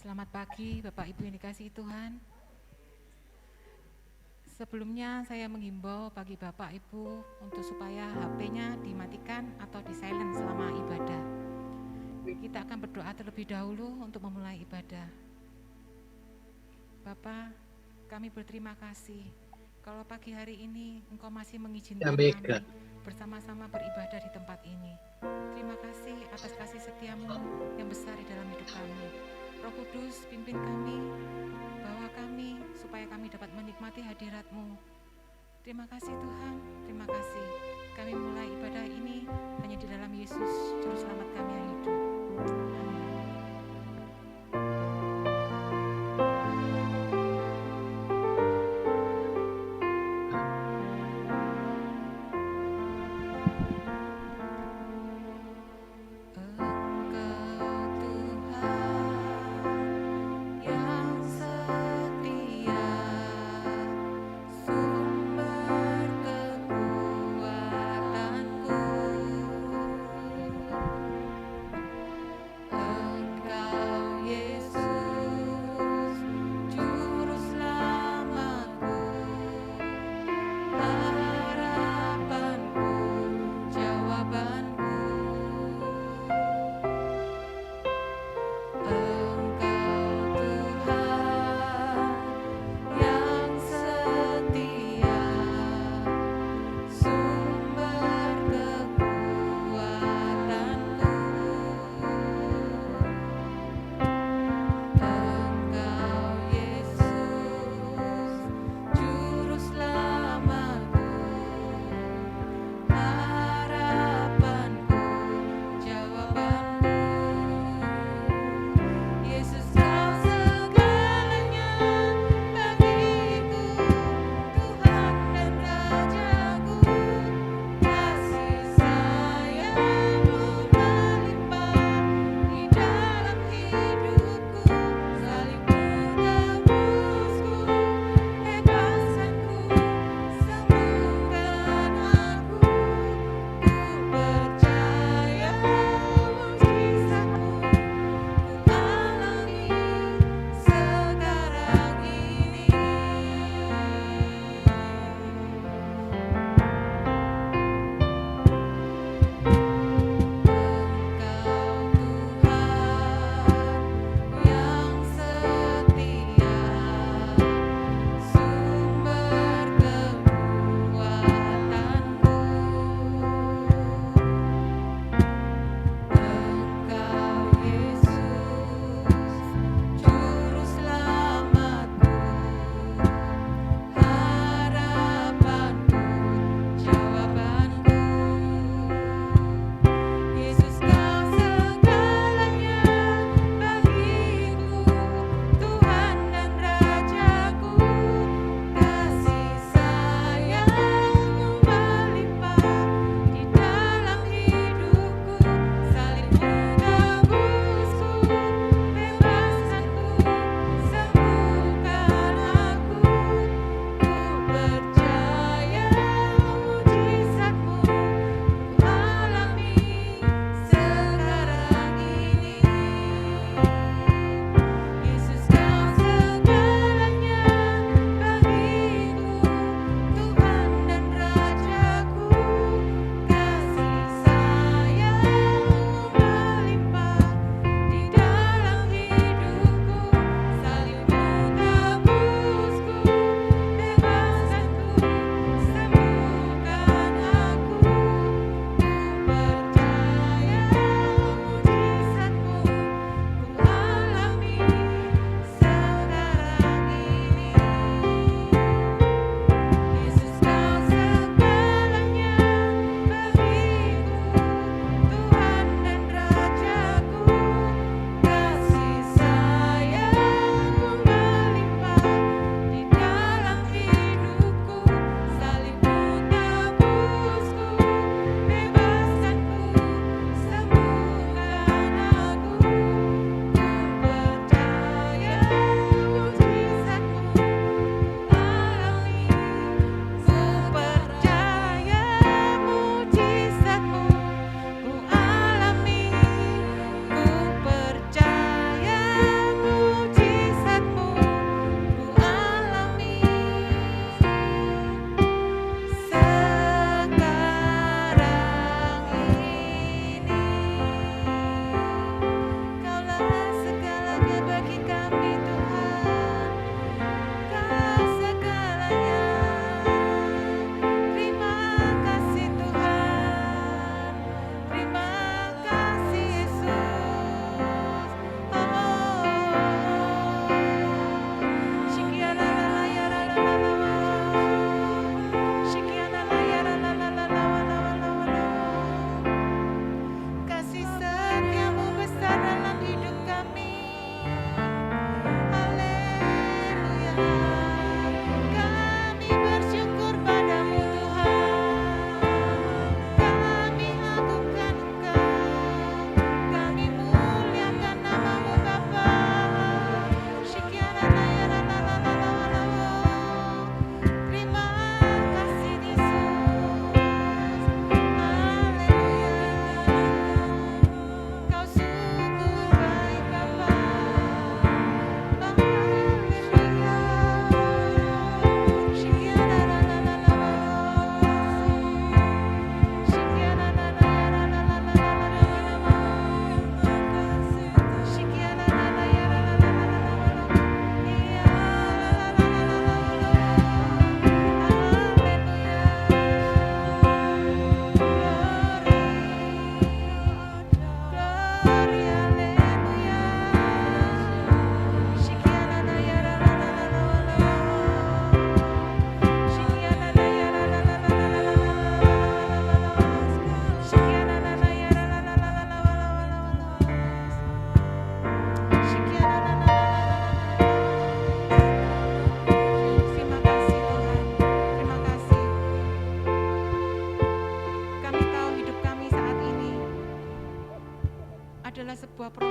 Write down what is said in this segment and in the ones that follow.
Selamat pagi Bapak Ibu yang dikasihi Tuhan. Sebelumnya saya menghimbau bagi Bapak Ibu untuk supaya HP-nya dimatikan atau di silent selama ibadah. Kita akan berdoa terlebih dahulu untuk memulai ibadah. Bapak, kami berterima kasih kalau pagi hari ini Engkau masih mengizinkan kami bersama-sama beribadah di tempat ini. Terima kasih atas kasih setiamu yang besar di dalam hidup kami. Roh Kudus, pimpin kami, bawa kami supaya kami dapat menikmati hadirat-Mu. Terima kasih Tuhan, terima kasih. Kami mulai ibadah ini hanya di dalam Yesus, Juru Selamat kami yang hidup. Engkau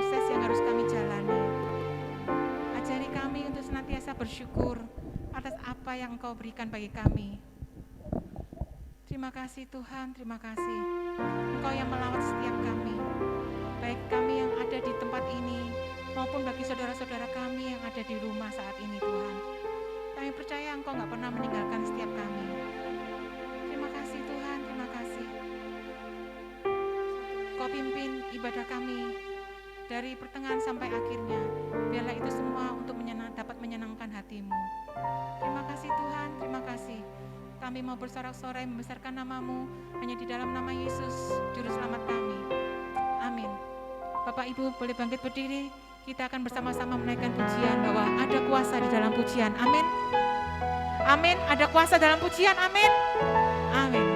proses yang harus kami jalani. Ajari kami untuk senantiasa bersyukur atas apa yang Engkau berikan bagi kami. Terima kasih Tuhan, terima kasih. Engkau yang melawat setiap kami, baik kami yang ada di tempat ini, maupun bagi saudara-saudara kami yang ada di rumah saat ini Tuhan. Kami percaya Engkau gak pernah meninggalkan setiap kami. Terima kasih Tuhan, terima kasih. Kau pimpin ibadah kami dari pertengahan sampai akhirnya. Biarlah itu semua untuk dapat menyenangkan hati-Mu. Terima kasih Tuhan, terima kasih. Kami mau bersorak-sorai membesarkan nama-Mu hanya di dalam nama Yesus, Juru Selamat kami. Amin. Bapak Ibu boleh bangkit berdiri. Kita akan bersama-sama menaikkan pujian bahwa ada kuasa di dalam pujian. Amin. Amin. Ada kuasa dalam pujian. Amin. Amin.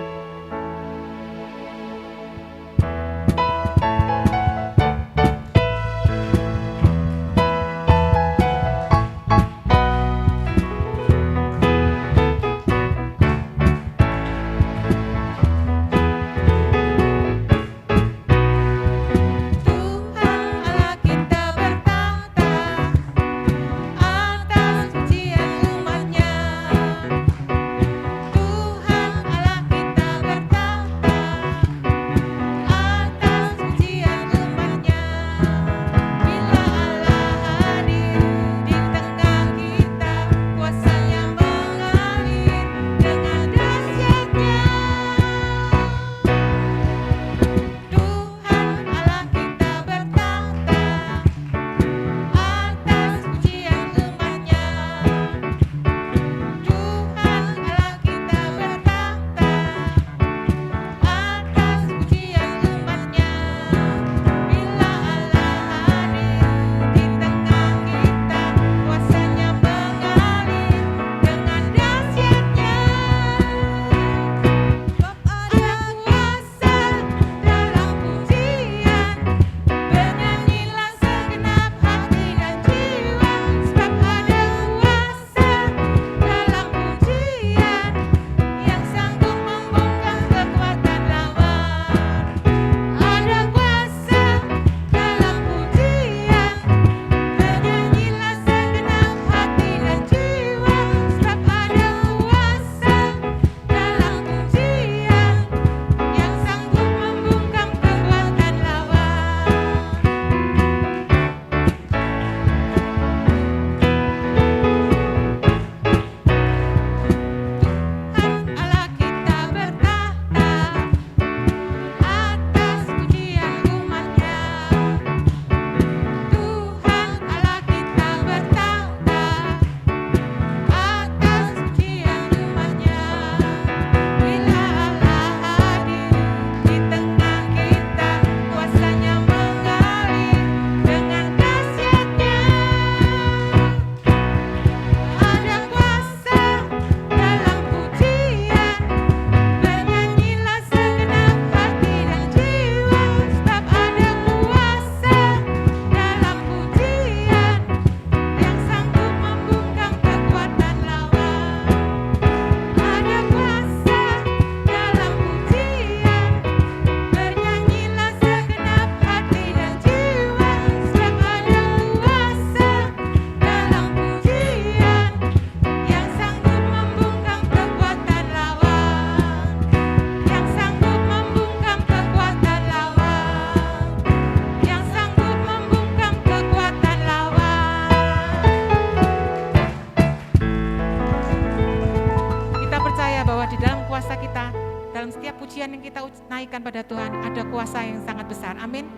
Pada Tuhan ada kuasa yang sangat besar. Amin.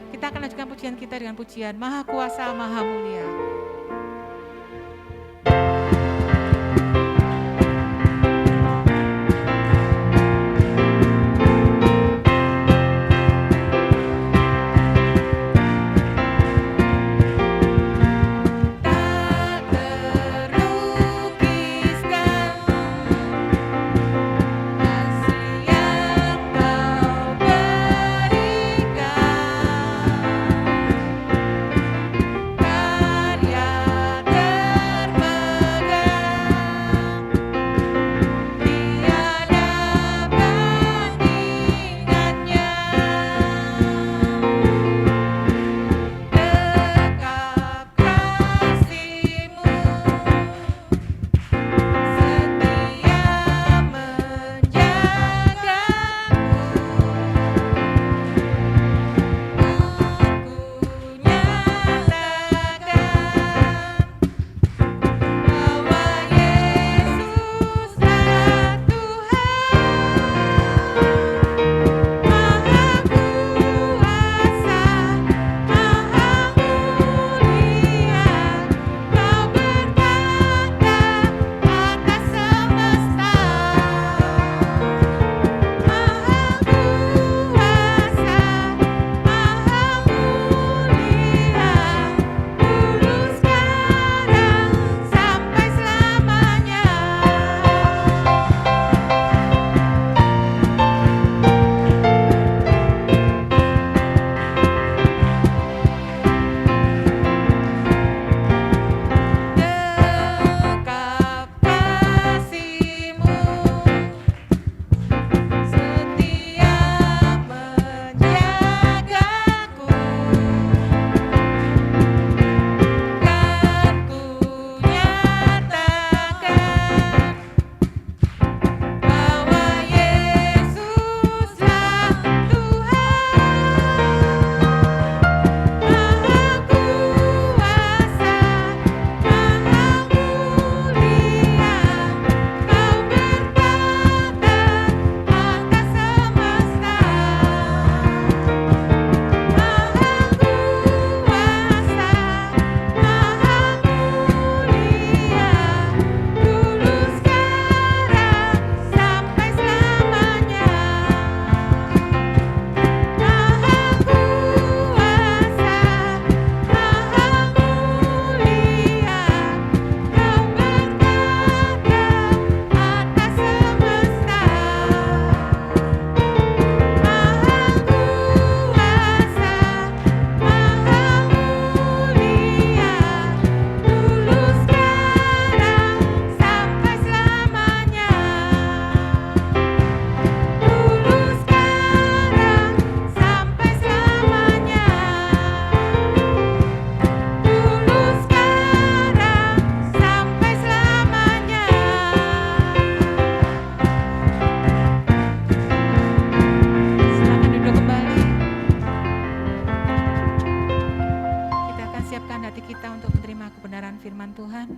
Kita akan lanjutkan pujian kita dengan pujian Maha Kuasa, Maha Mulia. Karya siapkan hati kita untuk menerima kebenaran firman Tuhan.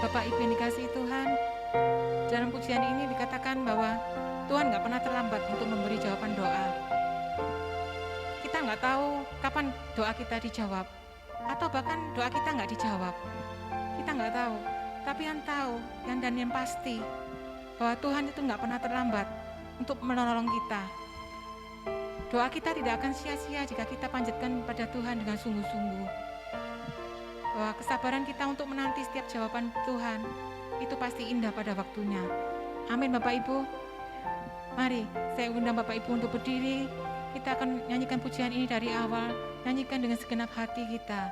Bapak Ibu yang dikasihi Tuhan, dalam pujian ini dikatakan bahwa Tuhan nggak pernah terlambat untuk memberi jawaban doa. Kita nggak tahu kapan doa kita dijawab, atau bahkan doa kita nggak dijawab. Kita nggak tahu, tapi yang tahu, yang pasti, bahwa Tuhan itu nggak pernah terlambat untuk menolong kita. Doa kita tidak akan sia-sia jika kita panjatkan pada Tuhan dengan sungguh-sungguh. Bahwa kesabaran kita untuk menanti setiap jawaban Tuhan itu pasti indah pada waktunya. Amin Bapak Ibu. Mari saya undang Bapak Ibu untuk berdiri. Kita akan nyanyikan pujian ini dari awal, nyanyikan dengan segenap hati kita.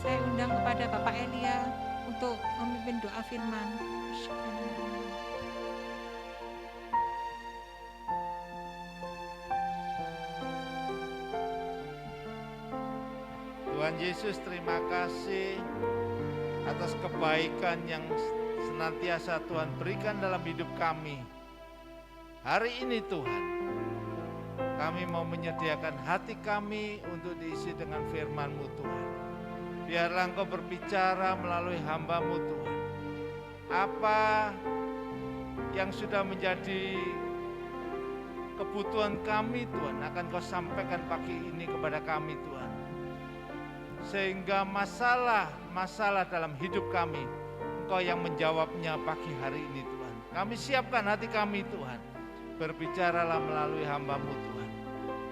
Saya undang kepada Bapak Elia untuk memimpin doa firman. Tuhan Yesus, terima kasih atas kebaikan yang senantiasa Tuhan berikan dalam hidup kami. Hari ini Tuhan, kami mau menyediakan hati kami untuk diisi dengan firman-Mu Tuhan. Biarlah Engkau berbicara melalui hamba-Mu Tuhan. Apa yang sudah menjadi kebutuhan kami Tuhan akan Kau sampaikan pagi ini kepada kami Tuhan. Sehingga masalah dalam hidup kami, Engkau yang menjawabnya pagi hari ini Tuhan. Kami siapkan hati kami Tuhan. Berbicaralah melalui hamba-Mu Tuhan.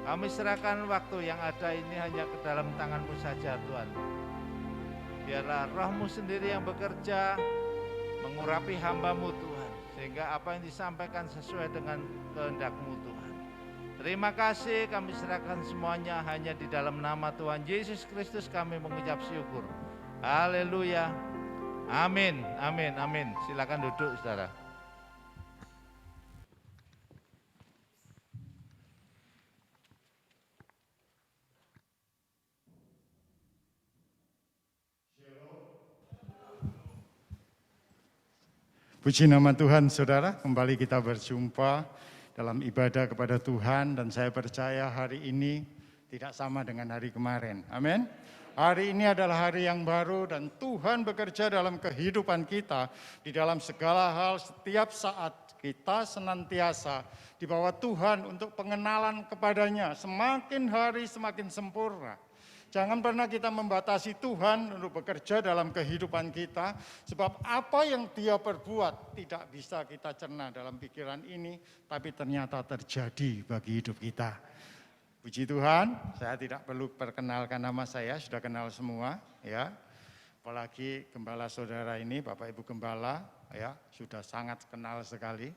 Kami serahkan waktu yang ada ini hanya ke dalam tangan-Mu saja Tuhan. Biarlah Roh-Mu sendiri yang bekerja, mengurapi hamba-Mu Tuhan. Sehingga apa yang disampaikan sesuai dengan kehendak-Mu Tuhan. Terima kasih, kami serahkan semuanya hanya di dalam nama Tuhan Yesus Kristus kami mengucap syukur. Haleluya. Amin, amin, amin. Silakan duduk saudara. Puji nama Tuhan saudara, kembali kita berjumpa dalam ibadah kepada Tuhan dan saya percaya hari ini tidak sama dengan hari kemarin. Amin. Hari ini adalah hari yang baru dan Tuhan bekerja dalam kehidupan kita di dalam segala hal setiap saat kita senantiasa di bawah Tuhan untuk pengenalan kepadanya semakin hari semakin sempurna. Jangan pernah kita membatasi Tuhan untuk bekerja dalam kehidupan kita, sebab apa yang Dia perbuat tidak bisa kita cerna dalam pikiran ini, tapi ternyata terjadi bagi hidup kita. Puji Tuhan, saya tidak perlu perkenalkan nama saya, sudah kenal semua, ya. Apalagi gembala saudara ini, Bapak Ibu Gembala, ya, sudah sangat kenal sekali.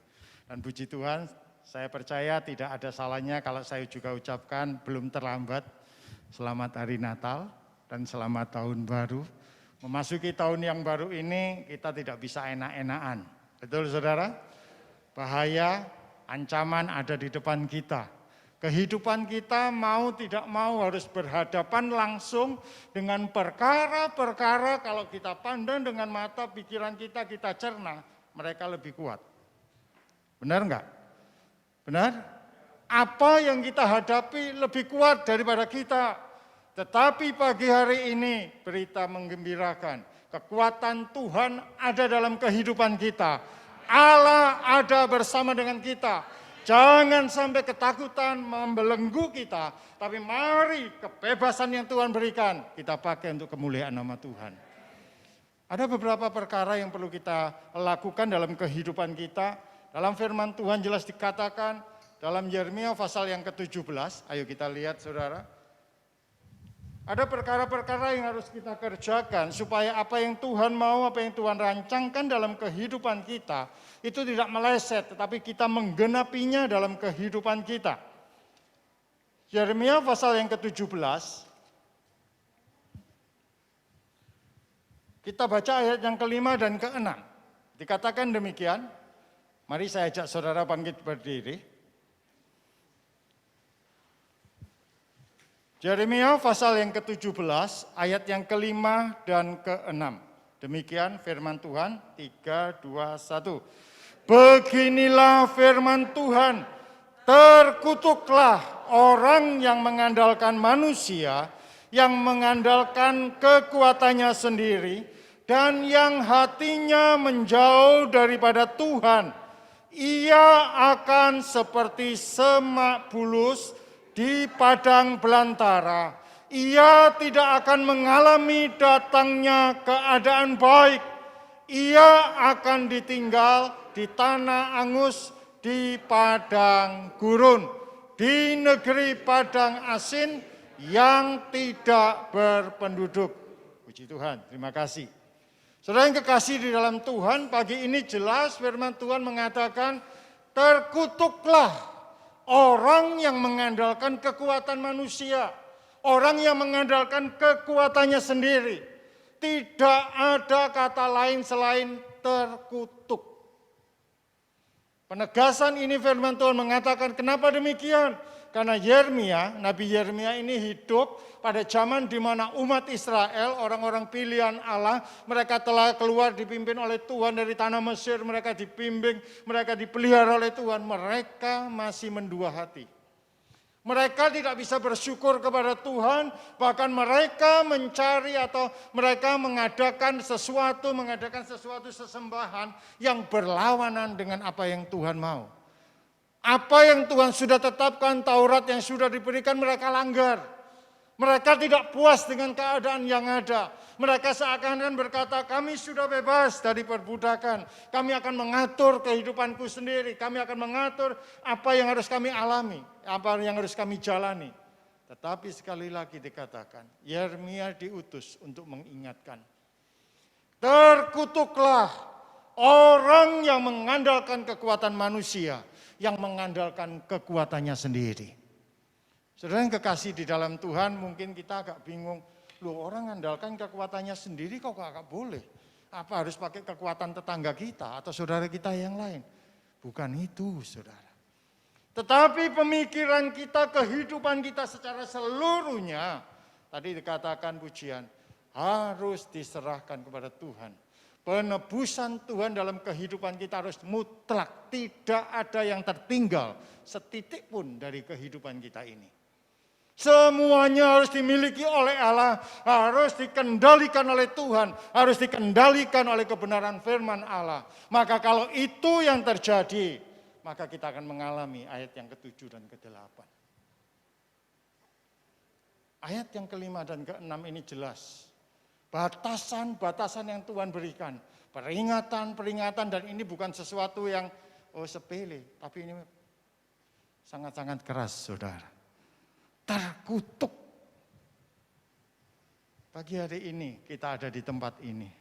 Dan puji Tuhan, saya percaya tidak ada salahnya kalau saya juga ucapkan belum terlambat. Selamat Hari Natal dan selamat Tahun Baru. Memasuki tahun yang baru ini kita tidak bisa enak-enakan. Betul saudara? Bahaya, ancaman ada di depan kita. Kehidupan kita mau tidak mau harus berhadapan langsung dengan perkara-perkara kalau kita pandang dengan mata pikiran kita cerna, mereka lebih kuat. Benar enggak? Benar? Apa yang kita hadapi lebih kuat daripada kita. Tetapi pagi hari ini berita menggembirakan. Kekuatan Tuhan ada dalam kehidupan kita. Allah ada bersama dengan kita. Jangan sampai ketakutan membelenggu kita. Tapi mari kebebasan yang Tuhan berikan kita pakai untuk kemuliaan nama Tuhan. Ada beberapa perkara yang perlu kita lakukan dalam kehidupan kita. Dalam firman Tuhan jelas dikatakan, dalam Yeremia pasal yang ke-17, ayo kita lihat saudara. Ada perkara-perkara yang harus kita kerjakan supaya apa yang Tuhan mau, apa yang Tuhan rancangkan dalam kehidupan kita, itu tidak meleset, tetapi kita menggenapinya dalam kehidupan kita. Yeremia pasal yang ke-17, kita baca ayat yang ke-5 dan ke-6. Dikatakan demikian, mari saya ajak saudara bangkit berdiri. Yeremia pasal yang ke-17 ayat yang ke-5 dan ke-6. Demikian firman Tuhan 3, 2, 1. Beginilah firman Tuhan, terkutuklah orang yang mengandalkan manusia, yang mengandalkan kekuatannya sendiri, dan yang hatinya menjauh daripada Tuhan. Ia akan seperti semak bulus di padang belantara. Ia tidak akan mengalami datangnya keadaan baik. Ia akan ditinggal di tanah angus, di padang gurun, di negeri padang asin yang tidak berpenduduk. Puji Tuhan, terima kasih. Saudara yang kekasih di dalam Tuhan, pagi ini jelas firman Tuhan mengatakan, terkutuklah orang yang mengandalkan kekuatan manusia, orang yang mengandalkan kekuatannya sendiri. Tidak ada kata lain selain terkutuk. Penegasan ini firman Tuhan mengatakan, kenapa demikian? Karena Nabi Yeremia ini hidup pada zaman di mana umat Israel, orang-orang pilihan Allah, mereka telah keluar dipimpin oleh Tuhan dari tanah Mesir, mereka dibimbing, mereka dipelihara oleh Tuhan, mereka masih mendua hati. Mereka tidak bisa bersyukur kepada Tuhan, bahkan mereka mencari atau mereka mengadakan sesuatu sesembahan yang berlawanan dengan apa yang Tuhan mau. Apa yang Tuhan sudah tetapkan, Taurat yang sudah diberikan mereka langgar. Mereka tidak puas dengan keadaan yang ada. Mereka seakan-akan berkata, kami sudah bebas dari perbudakan. Kami akan mengatur kehidupanku sendiri. Kami akan mengatur apa yang harus kami alami. Apa yang harus kami jalani. Tetapi sekali lagi dikatakan, Yeremia diutus untuk mengingatkan. Terkutuklah orang yang mengandalkan kekuatan manusia. Yang mengandalkan kekuatannya sendiri. Saudara yang kekasih di dalam Tuhan, mungkin kita agak bingung. Loh, orang mengandalkan kekuatannya sendiri kok agak boleh. Apa harus pakai kekuatan tetangga kita atau saudara kita yang lain? Bukan itu, saudara. Tetapi pemikiran kita, kehidupan kita secara seluruhnya, tadi dikatakan pujian, harus diserahkan kepada Tuhan. Penebusan Tuhan dalam kehidupan kita harus mutlak. Tidak ada yang tertinggal setitik pun dari kehidupan kita ini. Semuanya harus dimiliki oleh Allah. Harus dikendalikan oleh Tuhan. Harus dikendalikan oleh kebenaran firman Allah. Maka kalau itu yang terjadi, maka kita akan mengalami ayat yang ke-7 dan ke-8. Ayat yang ke-5 dan ke-6 ini jelas. Batasan-batasan yang Tuhan berikan. Peringatan-peringatan, dan ini bukan sesuatu yang sepele. Tapi ini sangat-sangat keras, saudara. Terkutuk. Pagi hari ini kita ada di tempat ini.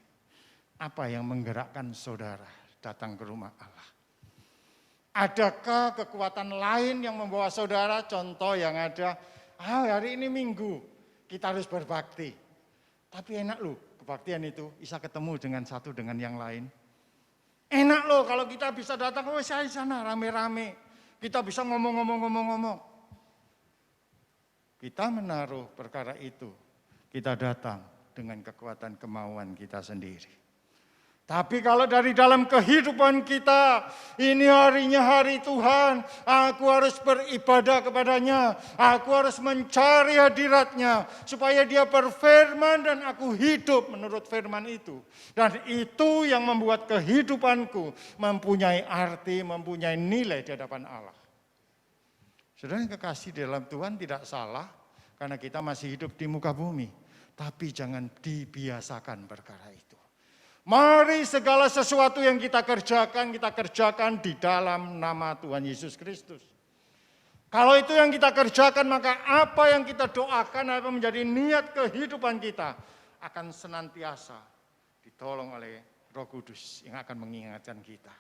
Apa yang menggerakkan saudara datang ke rumah Allah? Adakah kekuatan lain yang membawa saudara? Contoh yang ada, hari ini Minggu, kita harus berbakti. Tapi enak loh, kebaktian itu bisa ketemu dengan satu dengan yang lain. Enak loh kalau kita bisa datang ke sana rame-rame. Kita bisa ngomong-ngomong. Kita menaruh perkara itu. Kita datang dengan kekuatan kemauan kita sendiri. Tapi kalau dari dalam kehidupan kita, ini harinya hari Tuhan, aku harus beribadah kepadanya, aku harus mencari hadiratnya, supaya dia berfirman dan aku hidup menurut firman itu. Dan itu yang membuat kehidupanku mempunyai arti, mempunyai nilai di hadapan Allah. Saudara yang kekasih di dalam Tuhan, tidak salah, karena kita masih hidup di muka bumi. Tapi jangan dibiasakan perkara itu. Mari segala sesuatu yang kita kerjakan di dalam nama Tuhan Yesus Kristus. Kalau itu yang kita kerjakan, maka apa yang kita doakan, apa menjadi niat kehidupan kita, akan senantiasa ditolong oleh Roh Kudus yang akan mengingatkan kita.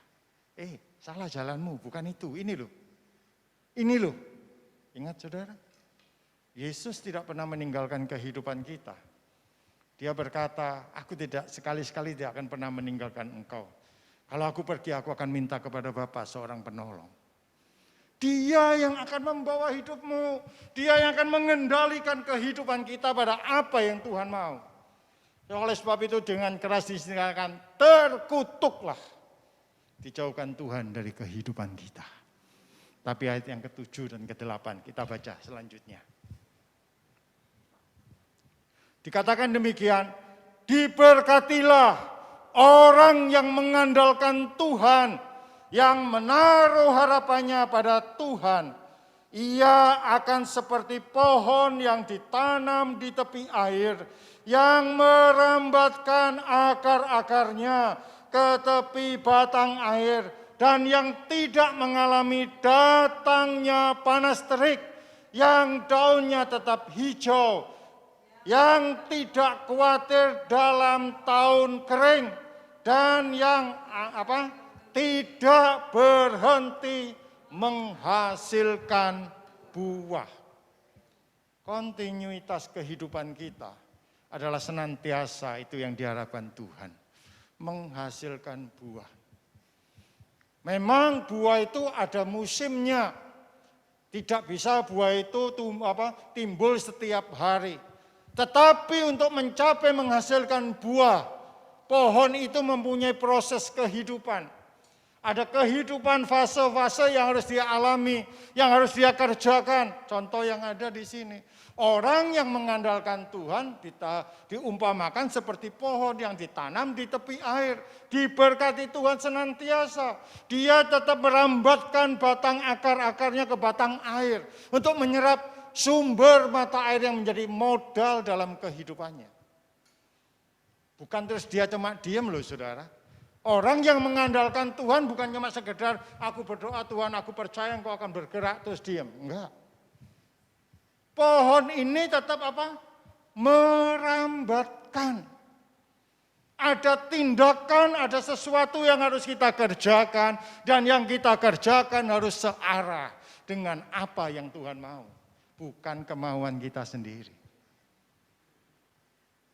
Salah jalanmu, bukan itu, ini loh. Ini loh. Ingat saudara, Yesus tidak pernah meninggalkan kehidupan kita. Dia berkata, aku tidak sekali-sekali tidak akan pernah meninggalkan engkau. Kalau aku pergi, aku akan minta kepada Bapa seorang penolong. Dia yang akan membawa hidupmu. Dia yang akan mengendalikan kehidupan kita pada apa yang Tuhan mau. Oleh sebab itu dengan keras disingkatkan, terkutuklah. Dijauhkan Tuhan dari kehidupan kita. Tapi ayat yang ke-7 dan ke-8 kita baca selanjutnya. Dikatakan demikian, diberkatilah orang yang mengandalkan Tuhan, yang menaruh harapannya pada Tuhan. Ia akan seperti pohon yang ditanam di tepi air, yang merambatkan akar-akarnya ke tepi batang air, dan yang tidak mengalami datangnya panas terik, yang daunnya tetap hijau, yang tidak khawatir dalam tahun kering, dan yang tidak berhenti menghasilkan buah. Kontinuitas kehidupan kita adalah senantiasa itu yang diharapkan Tuhan. Menghasilkan buah. Memang buah itu ada musimnya. Tidak bisa buah itu timbul setiap hari. Tetapi untuk mencapai menghasilkan buah, pohon itu mempunyai proses kehidupan. Ada kehidupan fase-fase yang harus dia alami, yang harus dia kerjakan. Contoh yang ada di sini. Orang yang mengandalkan Tuhan diumpamakan seperti pohon yang ditanam di tepi air. Diberkati Tuhan senantiasa. Dia tetap merambatkan batang akar-akarnya ke batang air. Untuk menyerap sumber mata air yang menjadi modal dalam kehidupannya. Bukan terus dia cuma diam loh saudara. Orang yang mengandalkan Tuhan bukan cuma sekedar aku berdoa Tuhan, aku percaya Engkau akan bergerak terus diam. Enggak. Pohon ini tetap merambatkan. Ada tindakan, ada sesuatu yang harus kita kerjakan. Dan yang kita kerjakan harus searah dengan apa yang Tuhan mau. Bukan kemauan kita sendiri.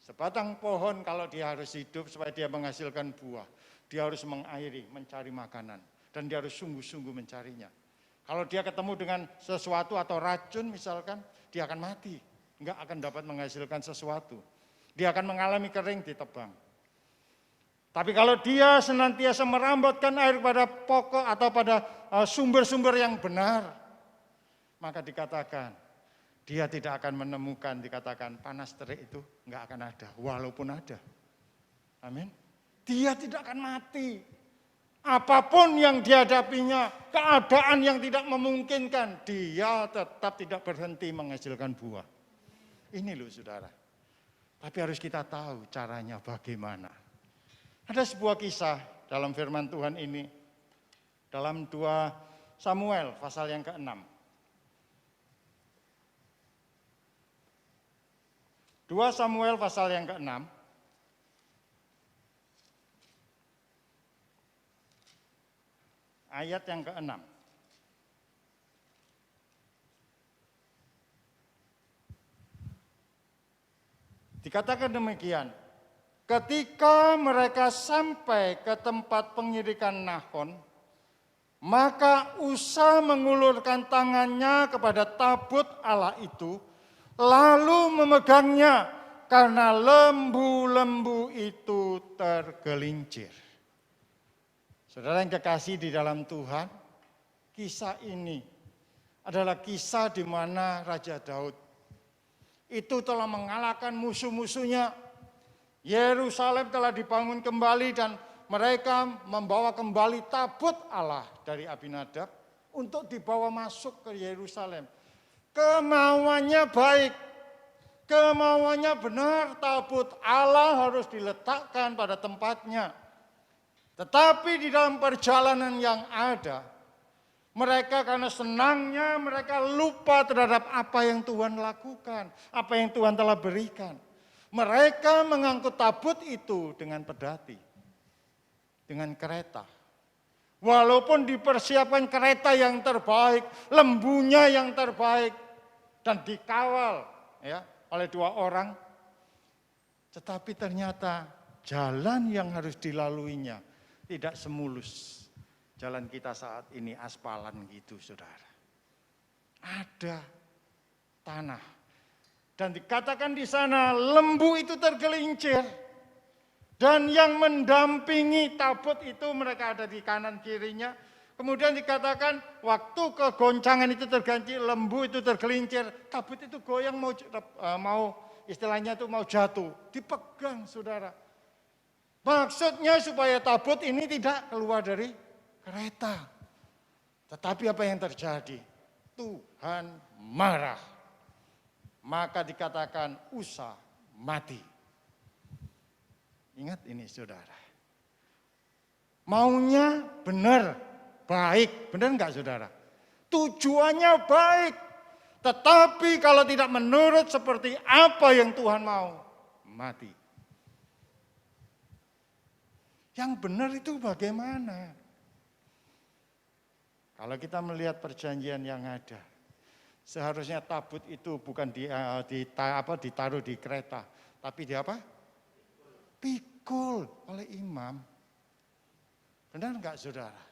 Sebatang pohon kalau dia harus hidup supaya dia menghasilkan buah. Dia harus mengairi, mencari makanan. Dan dia harus sungguh-sungguh mencarinya. Kalau dia ketemu dengan sesuatu atau racun misalkan, dia akan mati. Enggak akan dapat menghasilkan sesuatu. Dia akan mengalami kering ditebang. Tapi kalau dia senantiasa merambatkan air pada pokok atau pada sumber-sumber yang benar, maka dikatakan, dia tidak akan menemukan, dikatakan panas terik itu enggak akan ada, walaupun ada. Amin. Dia tidak akan mati. Apapun yang dihadapinya, keadaan yang tidak memungkinkan, dia tetap tidak berhenti menghasilkan buah. Ini loh saudara. Tapi harus kita tahu caranya bagaimana. Ada sebuah kisah dalam firman Tuhan ini, dalam 2 Samuel pasal yang ke-6. 2 Samuel pasal yang ke-6. Ayat yang ke-6. Dikatakan demikian, ketika mereka sampai ke tempat pengirikan Nahon, maka Usa mengulurkan tangannya kepada tabut Allah itu, lalu memegangnya karena lembu-lembu itu tergelincir. Saudara yang kekasih di dalam Tuhan, kisah ini adalah kisah di mana Raja Daud itu telah mengalahkan musuh-musuhnya. Yerusalem telah dibangun kembali dan mereka membawa kembali tabut Allah dari Abinadab untuk dibawa masuk ke Yerusalem. Kemauannya baik, kemauannya benar, tabut Allah harus diletakkan pada tempatnya. Tetapi di dalam perjalanan yang ada, mereka karena senangnya mereka lupa terhadap apa yang Tuhan lakukan, apa yang Tuhan telah berikan. Mereka mengangkut tabut itu dengan pedati, dengan kereta. Walaupun dipersiapkan kereta yang terbaik, lembunya yang terbaik, dan dikawal oleh 2 orang, tetapi ternyata jalan yang harus dilaluinya tidak semulus jalan kita saat ini aspalan gitu saudara. Ada tanah. Dan dikatakan di sana lembu itu tergelincir. Dan yang mendampingi tabut itu mereka ada di kanan kirinya. Kemudian dikatakan waktu kegoncangan itu terganti, lembu itu tergelincir. Tabut itu goyang mau istilahnya itu mau jatuh. Dipegang saudara. Maksudnya supaya tabut ini tidak keluar dari kereta. Tetapi apa yang terjadi? Tuhan marah. Maka dikatakan Usa mati. Ingat ini saudara. Maunya benar, baik. Benar enggak saudara? Tujuannya baik. Tetapi kalau tidak menurut seperti apa yang Tuhan mau, mati. Yang benar itu bagaimana? Kalau kita melihat perjanjian yang ada, seharusnya tabut itu bukan ditaruh di kereta, Tapi dia apa? Pikul oleh imam. Benar enggak saudara?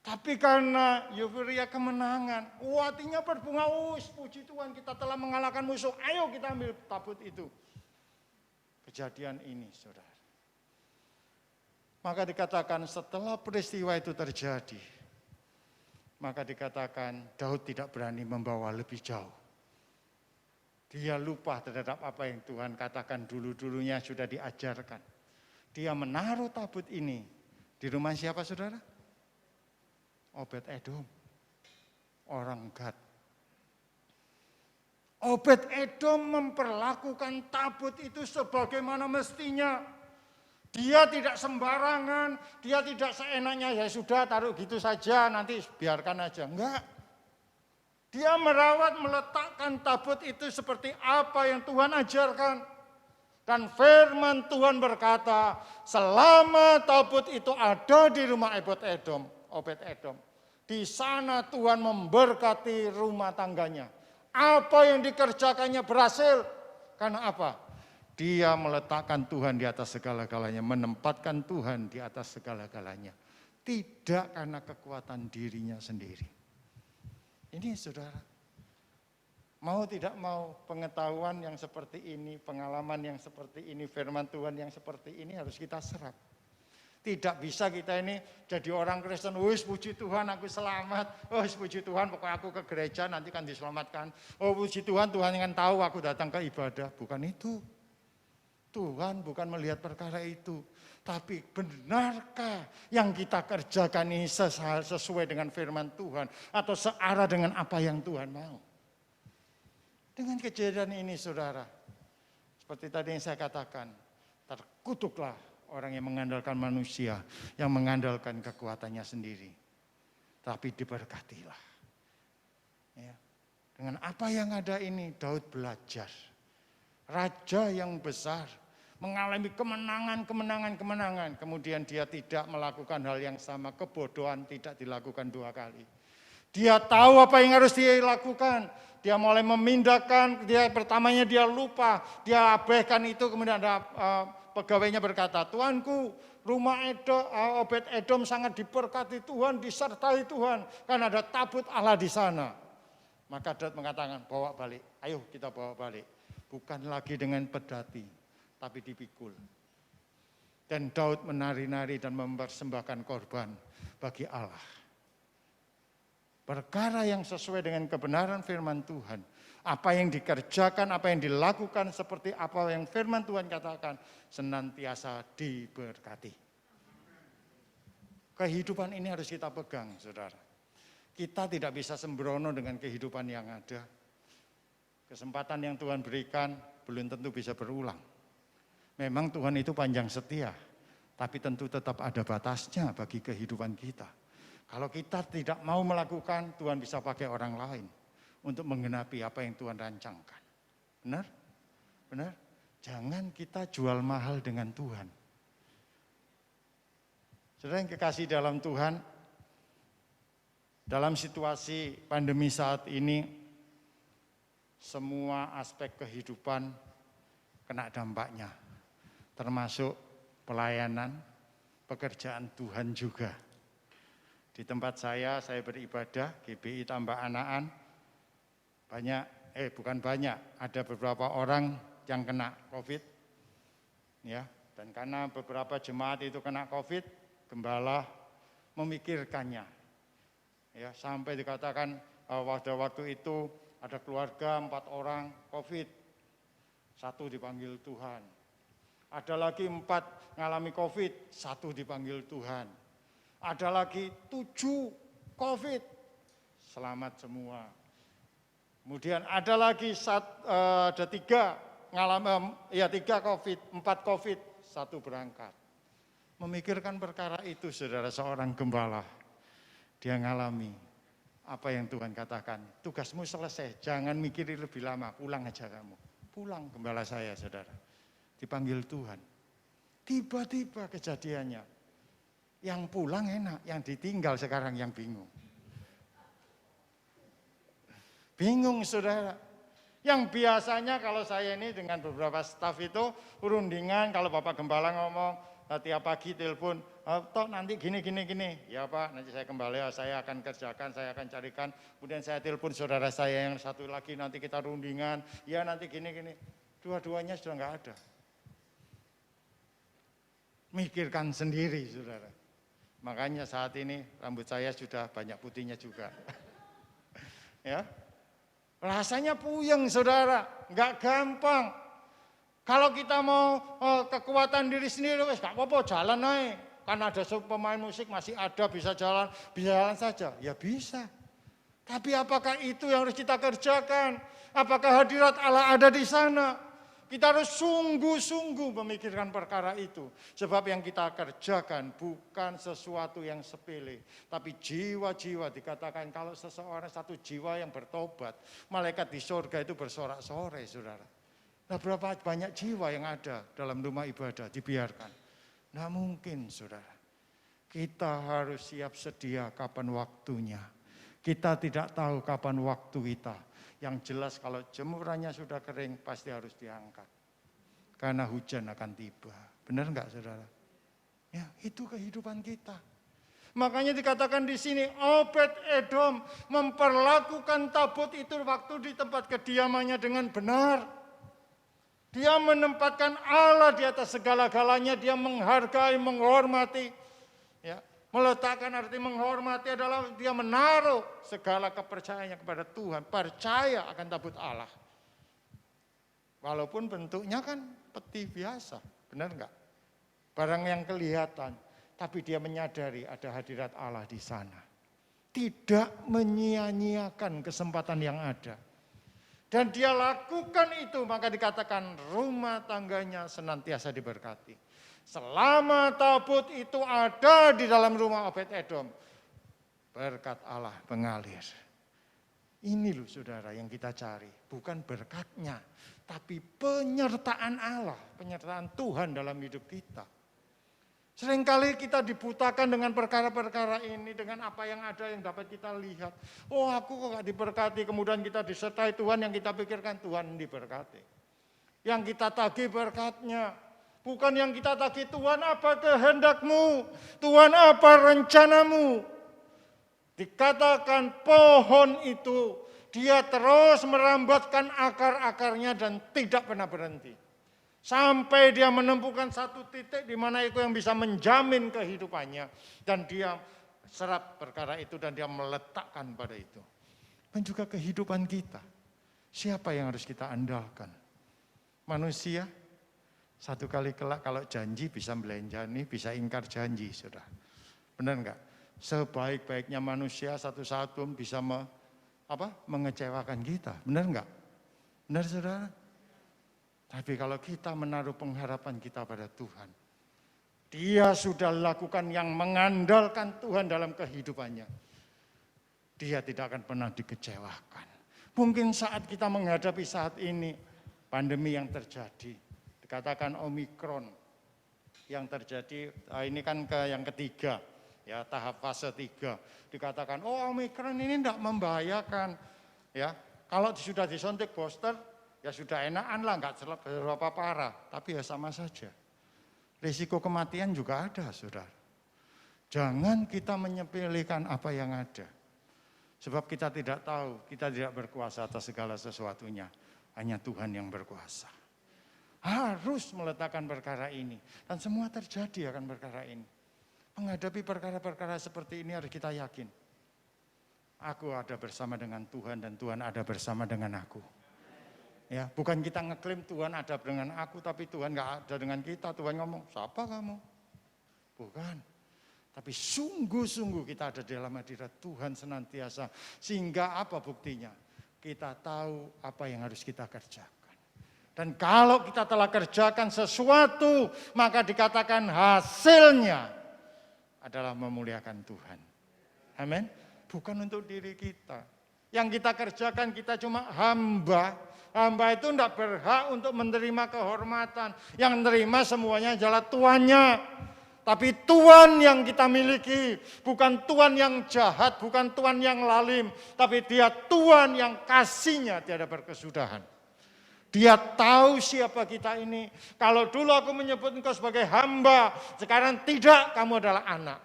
Tapi karena euforia kemenangan, hatinya berbunga, puji Tuhan kita telah mengalahkan musuh, ayo kita ambil tabut itu. Kejadian ini saudara. Maka dikatakan setelah peristiwa itu terjadi, maka dikatakan Daud tidak berani membawa lebih jauh. Dia lupa terhadap apa yang Tuhan katakan dulu-dulunya sudah diajarkan. Dia menaruh tabut ini di rumah siapa saudara? Obed-Edom, orang Gad. Obed-Edom memperlakukan tabut itu sebagaimana mestinya. Dia tidak sembarangan, dia tidak seenaknya, ya sudah taruh gitu saja, nanti biarkan aja. Enggak. Dia merawat, meletakkan tabut itu seperti apa yang Tuhan ajarkan. Dan firman Tuhan berkata, selama tabut itu ada di rumah Obed-Edom, di sana Tuhan memberkati rumah tangganya. Apa yang dikerjakannya berhasil. Karena apa? Dia meletakkan Tuhan di atas segala-galanya, menempatkan Tuhan di atas segala-galanya. Tidak karena kekuatan dirinya sendiri. Ini saudara, mau tidak mau pengetahuan yang seperti ini, pengalaman yang seperti ini, firman Tuhan yang seperti ini harus kita serap. Tidak bisa kita ini jadi orang Kristen, wis puji Tuhan aku selamat, wis puji Tuhan pokoknya aku ke gereja nanti kan diselamatkan. Oh puji Tuhan, Tuhan yang tahu aku datang ke ibadah. Bukan itu. Tuhan bukan melihat perkara itu. Tapi benarkah yang kita kerjakan ini sesuai dengan firman Tuhan atau searah dengan apa yang Tuhan mau? Dengan kejadian ini saudara, seperti tadi yang saya katakan, terkutuklah orang yang mengandalkan manusia, yang mengandalkan kekuatannya sendiri. Tapi diberkatilah. Ya. Dengan apa yang ada ini, Daud belajar. Raja yang besar, mengalami kemenangan. Kemudian dia tidak melakukan hal yang sama, kebodohan tidak dilakukan 2 kali. Dia tahu apa yang harus dia lakukan. Dia mulai memindahkan, pertamanya dia lupa, dia abaikan itu, kemudian ada pegawainya berkata, Tuanku, rumah Obed-Edom sangat diberkati Tuhan, disertai Tuhan, karena ada tabut Allah di sana. Maka Daud mengatakan, bawa balik, ayo kita bawa balik. Bukan lagi dengan pedati, tapi dipikul. Dan Daud menari-nari dan mempersembahkan korban bagi Allah. Perkara yang sesuai dengan kebenaran firman Tuhan. Apa yang dikerjakan, apa yang dilakukan, seperti apa yang firman Tuhan katakan, senantiasa diberkati. Kehidupan ini harus kita pegang, saudara. Kita tidak bisa sembrono dengan kehidupan yang ada. Kesempatan yang Tuhan berikan belum tentu bisa berulang. Memang Tuhan itu panjang setia, tapi tentu tetap ada batasnya bagi kehidupan kita. Kalau kita tidak mau melakukan, Tuhan bisa pakai orang lain untuk menggenapi apa yang Tuhan rancangkan. Benar? Benar? Jangan kita jual mahal dengan Tuhan. Saudara yang kekasih dalam Tuhan, dalam situasi pandemi saat ini, semua aspek kehidupan kena dampaknya, termasuk pelayanan, pekerjaan Tuhan juga. Di tempat saya beribadah, GBI tambah Anaan, ada beberapa orang yang kena COVID, ya, dan karena beberapa jemaat itu kena COVID, gembala memikirkannya, ya, sampai dikatakan waktu itu ada keluarga 4 orang COVID, 1 dipanggil Tuhan. Ada lagi 4 ngalami COVID, 1 dipanggil Tuhan. Ada lagi 7 COVID, selamat semua. Kemudian ada lagi ada 3 COVID, 4 COVID, 1 berangkat. Memikirkan perkara itu, saudara, seorang gembala, dia ngalami apa yang Tuhan katakan. Tugasmu selesai, jangan mikirin lebih lama, pulang aja kamu. Pulang gembala saya, saudara. Dipanggil Tuhan. Tiba-tiba kejadiannya. Yang pulang enak, yang ditinggal sekarang yang bingung. Bingung, saudara. Yang biasanya kalau saya ini dengan beberapa staf itu rundingan, kalau Bapak Gembala ngomong, tiap pagi telepon, toh nanti gini. Ya Pak, nanti saya kembali, saya akan kerjakan, saya akan carikan. Kemudian saya telepon saudara saya yang satu lagi, nanti kita rundingan, ya nanti gini. Dua-duanya sudah enggak ada. Mikirkan sendiri, saudara. Makanya saat ini rambut saya sudah banyak putihnya juga. Ya, rasanya puyeng, saudara, enggak gampang. Kalau kita mau kekuatan diri sendiri, wes enggak apa-apa, jalan naik. Kan ada pemain musik masih ada, bisa jalan saja. Ya bisa. Tapi apakah itu yang harus kita kerjakan? Apakah hadirat Allah ada di sana? Kita harus sungguh-sungguh memikirkan perkara itu. Sebab yang kita kerjakan bukan sesuatu yang sepele. Tapi jiwa-jiwa, dikatakan kalau seseorang satu jiwa yang bertobat, malaikat di surga itu bersorak-sorai, saudara. Nah, berapa banyak jiwa yang ada dalam rumah ibadah dibiarkan. Nah mungkin, saudara. Kita harus siap sedia kapan waktunya. Kita tidak tahu kapan waktu kita. Yang jelas kalau jemurannya sudah kering pasti harus diangkat. Karena hujan akan tiba. Benar enggak, saudara? Ya, itu kehidupan kita. Makanya dikatakan di sini Obed-Edom memperlakukan tabut itu waktu di tempat kediamannya dengan benar. Dia menempatkan Allah di atas segala-galanya, dia menghargai, menghormati. Ya, meletakkan arti menghormati adalah dia menaruh segala kepercayaannya kepada Tuhan. Percaya akan tabut Allah. Walaupun bentuknya kan peti biasa. Benar enggak? Barang yang kelihatan. Tapi dia menyadari ada hadirat Allah di sana. Tidak menyia-nyiakan kesempatan yang ada. Dan dia lakukan itu, maka dikatakan rumah tangganya senantiasa diberkati. Selama tabut itu ada di dalam rumah Obed-Edom, berkat Allah mengalir. Ini loh saudara yang kita cari, bukan berkatnya, tapi penyertaan Allah, penyertaan Tuhan dalam hidup kita. Seringkali kita dibutakan dengan perkara-perkara ini, dengan apa yang ada yang dapat kita lihat. Oh aku kok gak diberkati, kemudian kita disertai Tuhan, yang kita pikirkan Tuhan diberkati. Yang kita tagih berkatnya. Bukan yang kita tagih, Tuhan apa kehendakmu, Tuhan apa rencanamu. Dikatakan pohon itu, dia terus merambatkan akar-akarnya dan tidak pernah berhenti. Sampai dia menemukan satu titik di mana itu yang bisa menjamin kehidupannya. Dan dia serap perkara itu dan dia meletakkan pada itu. Dan juga kehidupan kita. Siapa yang harus kita andalkan? Manusia? Satu kali kelak kalau janji bisa melenjani, bisa ingkar janji, saudara. Benar enggak? Sebaik-baiknya manusia satu-satu bisa mengecewakan kita. Benar enggak? Benar, saudara? Tapi kalau kita menaruh pengharapan kita pada Tuhan, dia sudah lakukan yang mengandalkan Tuhan dalam kehidupannya. Dia tidak akan pernah dikecewakan. Mungkin saat kita menghadapi saat ini, pandemi yang terjadi, dikatakan Omikron yang terjadi, ini kan yang ketiga, ya tahap fase 3. Dikatakan, oh Omikron ini tidak membahayakan. Ya, kalau sudah disuntik booster, ya sudah enakan lah, enggak berapa parah. Tapi ya sama saja. Risiko kematian juga ada, saudara. Jangan kita menyepelekan apa yang ada. Sebab kita tidak tahu, kita tidak berkuasa atas segala sesuatunya. Hanya Tuhan yang berkuasa. Harus meletakkan perkara ini. Dan semua terjadi akan perkara ini. Menghadapi perkara-perkara seperti ini harus kita yakin. Aku ada bersama dengan Tuhan dan Tuhan ada bersama dengan aku. Ya, bukan kita ngeklaim Tuhan ada dengan aku, tapi Tuhan nggak ada dengan kita. Tuhan ngomong, siapa kamu? Bukan. Tapi sungguh-sungguh kita ada di dalam hadirat Tuhan senantiasa. Sehingga apa buktinya? Kita tahu apa yang harus kita kerjakan. Dan kalau kita telah kerjakan sesuatu, maka dikatakan hasilnya adalah memuliakan Tuhan. Amin. Bukan untuk diri kita. Yang kita kerjakan kita cuma hamba. Hamba itu tidak berhak untuk menerima kehormatan. Yang menerima semuanya adalah tuannya. Tapi Tuhan yang kita miliki. Bukan Tuhan yang jahat, bukan Tuhan yang lalim. Tapi dia Tuhan yang kasihnya tiada berkesudahan. Dia tahu siapa kita ini. Kalau dulu aku menyebut engkau sebagai hamba, sekarang tidak, kamu adalah anak.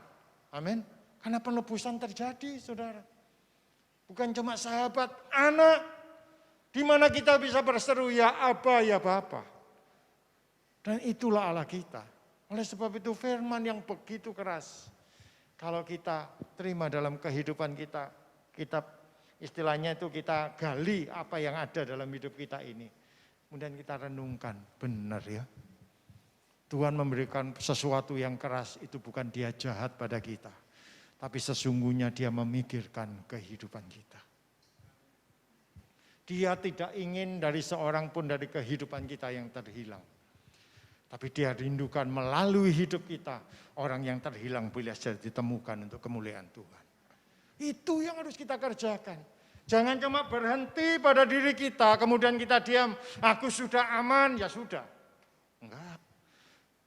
Amin. Karena penebusan terjadi, saudara. Bukan cuma sahabat, anak. Di mana kita bisa berseru, ya Aba, ya Bapa. Dan itulah Allah kita. Oleh sebab itu firman yang begitu keras. Kalau kita terima dalam kehidupan kita, kita istilahnya itu kita gali apa yang ada dalam hidup kita ini. Kemudian kita renungkan, benar ya. Tuhan memberikan sesuatu yang keras, itu bukan dia jahat pada kita. Tapi sesungguhnya dia memikirkan kehidupan kita. Dia tidak ingin dari seorang pun dari kehidupan kita yang terhilang. Tapi dia rindukan melalui hidup kita, orang yang terhilang boleh saja ditemukan untuk kemuliaan Tuhan. Itu yang harus kita kerjakan. Jangan cuma berhenti pada diri kita, kemudian kita diam, aku sudah aman, ya sudah. Enggak.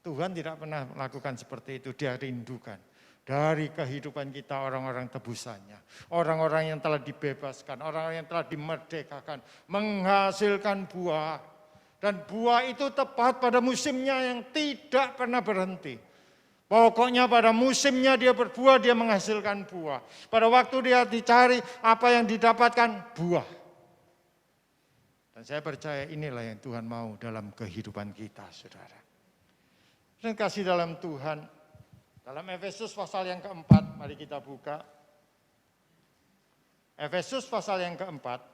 Tuhan tidak pernah melakukan seperti itu, dia rindukan. Dari kehidupan kita orang-orang tebusannya, orang-orang yang telah dibebaskan, orang-orang yang telah dimerdekakan, menghasilkan buah. Dan buah itu tepat pada musimnya yang tidak pernah berhenti. Pokoknya pada musimnya dia berbuah, dia menghasilkan buah. Pada waktu dia dicari, apa yang didapatkan? Buah. Dan saya percaya inilah yang Tuhan mau dalam kehidupan kita, saudara. Dan kasih dalam Tuhan, dalam Efesus pasal yang keempat, mari kita buka. Efesus pasal yang keempat.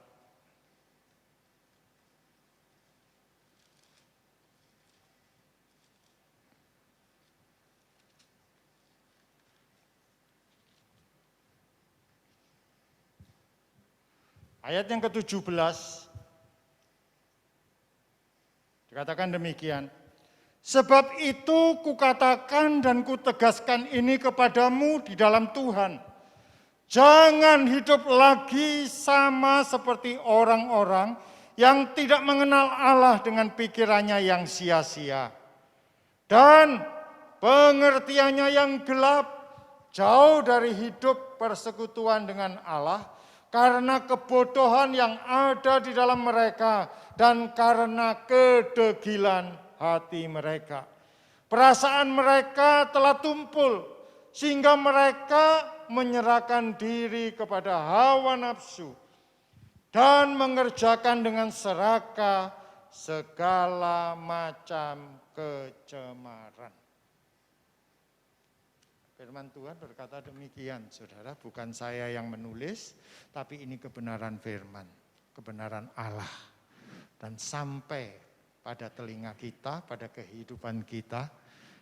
Ayat yang ke-17, dikatakan demikian. Sebab itu kukatakan dan kutegaskan ini kepadamu di dalam Tuhan. Jangan hidup lagi sama seperti orang-orang yang tidak mengenal Allah dengan pikirannya yang sia-sia. Dan pengertiannya yang gelap, jauh dari hidup persekutuan dengan Allah, karena kebodohan yang ada di dalam mereka dan karena kedegilan hati mereka. Perasaan mereka telah tumpul sehingga mereka menyerahkan diri kepada hawa nafsu dan mengerjakan dengan serakah segala macam kecemaran. Firman Tuhan berkata demikian, saudara, bukan saya yang menulis, tapi ini kebenaran firman, kebenaran Allah. Dan sampai pada telinga kita, pada kehidupan kita.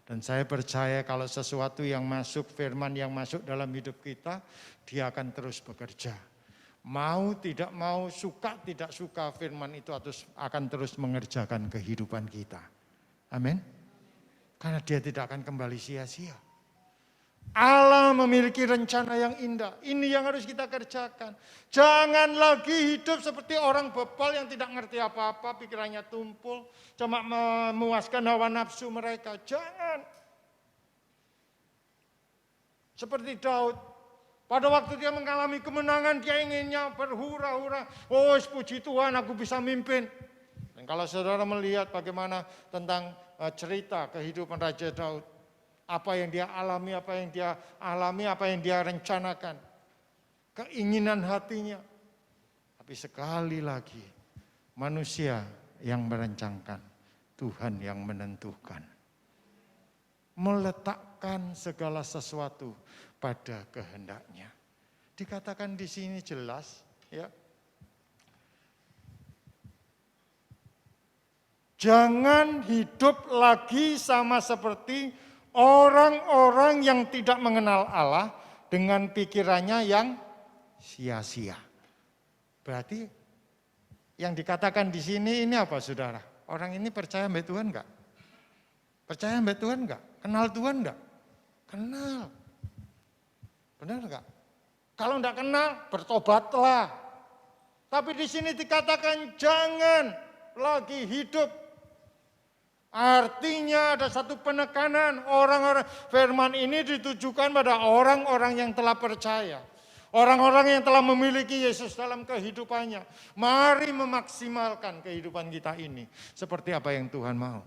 Dan saya percaya kalau sesuatu yang masuk, firman yang masuk dalam hidup kita, dia akan terus bekerja. Mau tidak mau, suka tidak suka, firman itu akan terus mengerjakan kehidupan kita. Amin. Karena dia tidak akan kembali sia-sia. Allah memiliki rencana yang indah. Ini yang harus kita kerjakan. Jangan lagi hidup seperti orang bebal yang tidak ngerti apa-apa, pikirannya tumpul, cuma memuaskan hawa nafsu mereka. Jangan. Seperti Daud, pada waktu dia mengalami kemenangan, dia inginnya berhura-hura. Oh, puji Tuhan, aku bisa mimpin. Dan kalau saudara melihat bagaimana tentang cerita kehidupan Raja Daud, apa yang dia alami, apa yang dia rencanakan. Keinginan hatinya. Tapi sekali lagi, manusia yang merencanakan, Tuhan yang menentukan. Meletakkan segala sesuatu pada kehendaknya. Dikatakan di sini jelas, ya. Jangan hidup lagi sama seperti orang-orang yang tidak mengenal Allah dengan pikirannya yang sia-sia. Berarti yang dikatakan di sini ini apa, saudara? Orang ini percaya sama Tuhan enggak? Percaya sama Tuhan enggak? Kenal Tuhan enggak? Kenal. Benar enggak? Kalau enggak kenal, bertobatlah. Tapi di sini dikatakan jangan lagi hidup. Artinya ada satu penekanan, orang-orang firman ini ditujukan pada orang-orang yang telah percaya. Orang-orang yang telah memiliki Yesus dalam kehidupannya, mari memaksimalkan kehidupan kita ini seperti apa yang Tuhan mau.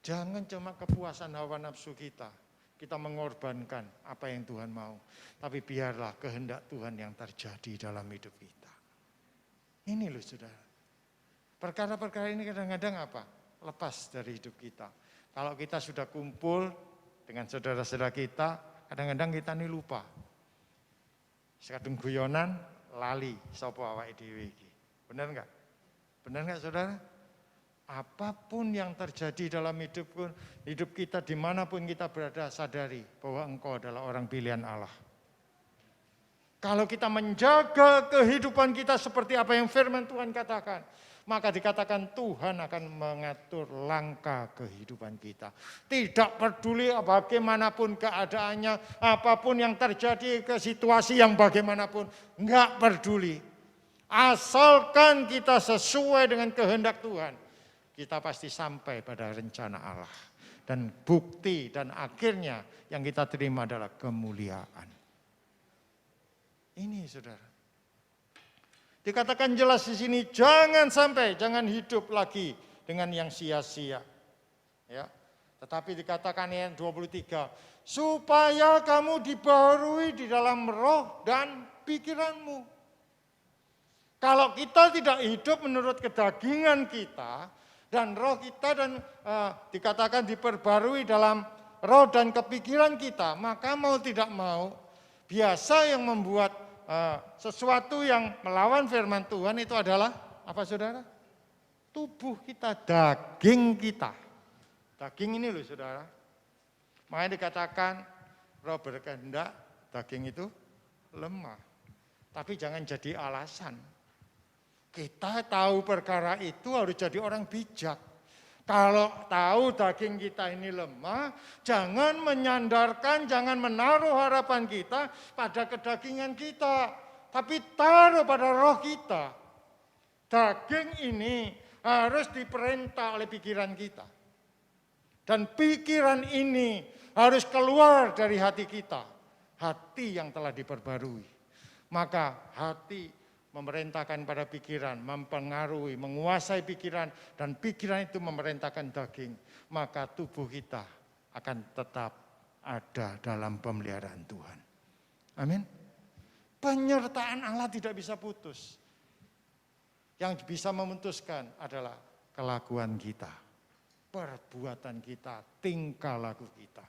Jangan cuma kepuasan hawa nafsu kita mengorbankan apa yang Tuhan mau. Tapi biarlah kehendak Tuhan yang terjadi dalam hidup kita. Ini loh saudara. Perkara-perkara ini kadang-kadang apa? Lepas dari hidup kita. Kalau kita sudah kumpul dengan saudara-saudara kita, kadang-kadang kita ini lupa. Sekadung guyonan, lali, sapa awake dhewe iki. Benar enggak? Benar enggak saudara? Apapun yang terjadi dalam hidup kita, dimanapun kita berada, sadari bahwa engkau adalah orang pilihan Allah. Kalau kita menjaga kehidupan kita seperti apa yang firman Tuhan katakan, maka dikatakan Tuhan akan mengatur langkah kehidupan kita. Tidak peduli bagaimanapun keadaannya, apapun yang terjadi ke situasi yang bagaimanapun, enggak peduli. Asalkan kita sesuai dengan kehendak Tuhan, kita pasti sampai pada rencana Allah. Dan bukti dan akhirnya yang kita terima adalah kemuliaan. Ini saudara. Dikatakan jelas di sini, jangan hidup lagi dengan yang sia-sia. Ya. Tetapi dikatakan ayat 23, supaya kamu dibaharui di dalam roh dan pikiranmu. Kalau kita tidak hidup menurut kedagingan kita, dan roh kita dan dikatakan diperbarui dalam roh dan kepikiran kita, maka mau tidak mau, biasa yang membuat sesuatu yang melawan firman Tuhan itu adalah apa saudara? Tubuh kita, daging kita. Daging ini loh saudara. Makanya dikatakan roh berkehendak, daging itu lemah. Tapi jangan jadi alasan. Kita tahu perkara itu harus jadi orang bijak. Kalau tahu daging kita ini lemah, jangan menyandarkan, jangan menaruh harapan kita pada kedagingan kita. Tapi taruh pada roh kita. Daging ini harus diperintah oleh pikiran kita. Dan pikiran ini harus keluar dari hati kita. Hati yang telah diperbarui. Maka hati memerintahkan pada pikiran, mempengaruhi, menguasai pikiran, dan pikiran itu memerintahkan daging, maka tubuh kita akan tetap ada dalam pemeliharaan Tuhan. Amin. Penyertaan Allah tidak bisa putus. Yang bisa memutuskan adalah kelakuan kita, perbuatan kita, tingkah laku kita.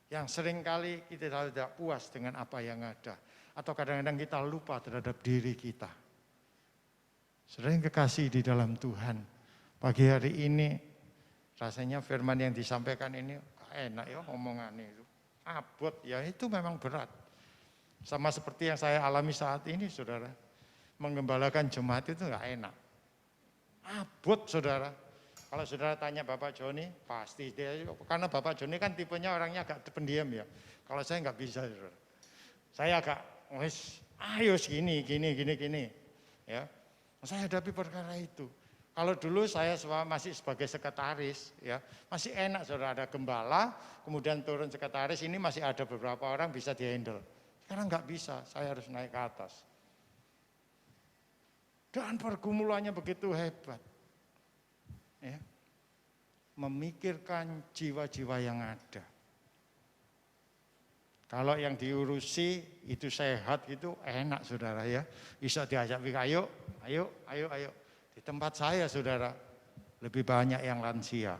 Yang seringkali kita tidak puas dengan apa yang ada. Atau kadang-kadang kita lupa terhadap diri kita. Saudara yang kekasih di dalam Tuhan, pagi hari ini rasanya firman yang disampaikan ini enak ya omongannya itu. Abot ya itu memang berat. Sama seperti yang saya alami saat ini saudara. Menggembalakan jemaat itu enggak enak. Abot saudara. Kalau saudara tanya Bapak Joni, pasti dia, karena Bapak Joni kan tipenya orangnya agak pendiam ya. Kalau saya enggak bisa saudara. Saya agak ayo gini. Ya. Saya hadapi perkara itu. Kalau dulu saya masih sebagai sekretaris, ya masih enak saudara, ada gembala, kemudian turun sekretaris, ini masih ada beberapa orang bisa dihandle. Sekarang nggak bisa, saya harus naik ke atas. Dan pergumulannya begitu hebat. Ya. Memikirkan jiwa-jiwa yang ada. Kalau yang diurusi itu sehat gitu enak saudara ya. Bisa diajak ayo. Di tempat saya saudara lebih banyak yang lansia.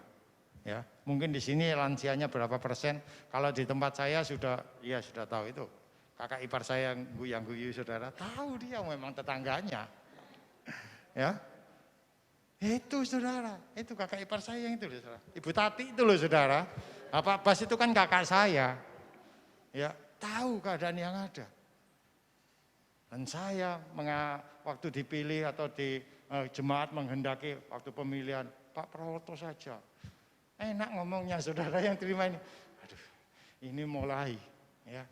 Ya, mungkin di sini lansianya berapa persen? Kalau di tempat saya sudah tahu itu. Kakak ipar saya yang guyang-guyu saudara, tahu dia memang tetangganya. Ya. Itu saudara, itu kakak ipar saya yang itu loh saudara. Ibu Tati itu loh saudara. Pak Bas itu kan kakak saya. Ya, tahu keadaan yang ada. Dan saya waktu dipilih atau di jemaat menghendaki waktu pemilihan Pak Prawoto saja. Enak ngomongnya saudara yang terima ini. Aduh, ini mulai ya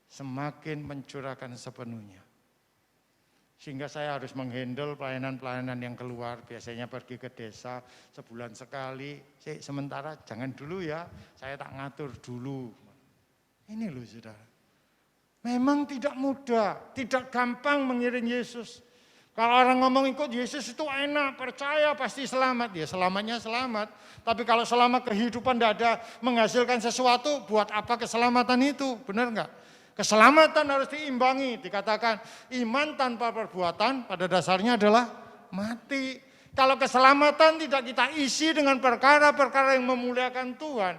semakin mencurahkan sepenuhnya. Sehingga saya harus menghandle pelayanan-pelayanan yang keluar, biasanya pergi ke desa sebulan sekali. Sementara jangan dulu ya, saya tak ngatur dulu. Ini loh saudara. Memang tidak mudah, tidak gampang mengiring Yesus. Kalau orang ngomong ikut Yesus itu enak, percaya pasti selamat. Ya selamatnya selamat. Tapi kalau selama kehidupan tidak ada menghasilkan sesuatu, buat apa keselamatan itu? Benar enggak? Keselamatan harus diimbangi. Dikatakan iman tanpa perbuatan pada dasarnya adalah mati. Kalau keselamatan tidak kita isi dengan perkara-perkara yang memuliakan Tuhan,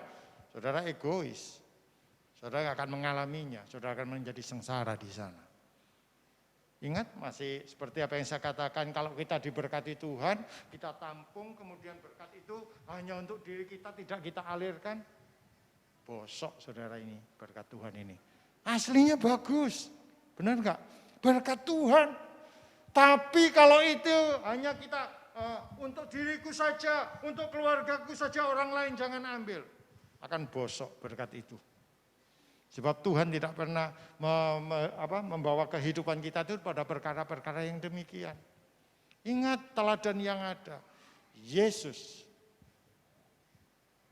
saudara egois. Saudara akan mengalaminya, saudara akan menjadi sengsara di sana. Ingat masih seperti apa yang saya katakan, kalau kita diberkati Tuhan, kita tampung kemudian berkat itu hanya untuk diri kita, tidak kita alirkan. Bosok saudara ini, berkat Tuhan ini. Aslinya bagus, benar enggak? Berkat Tuhan. Tapi kalau itu hanya kita untuk diriku saja, untuk keluargaku saja, orang lain jangan ambil. Akan bosok berkat itu. Sebab Tuhan tidak pernah membawa kehidupan kita itu pada perkara-perkara yang demikian. Ingat teladan yang ada. Yesus,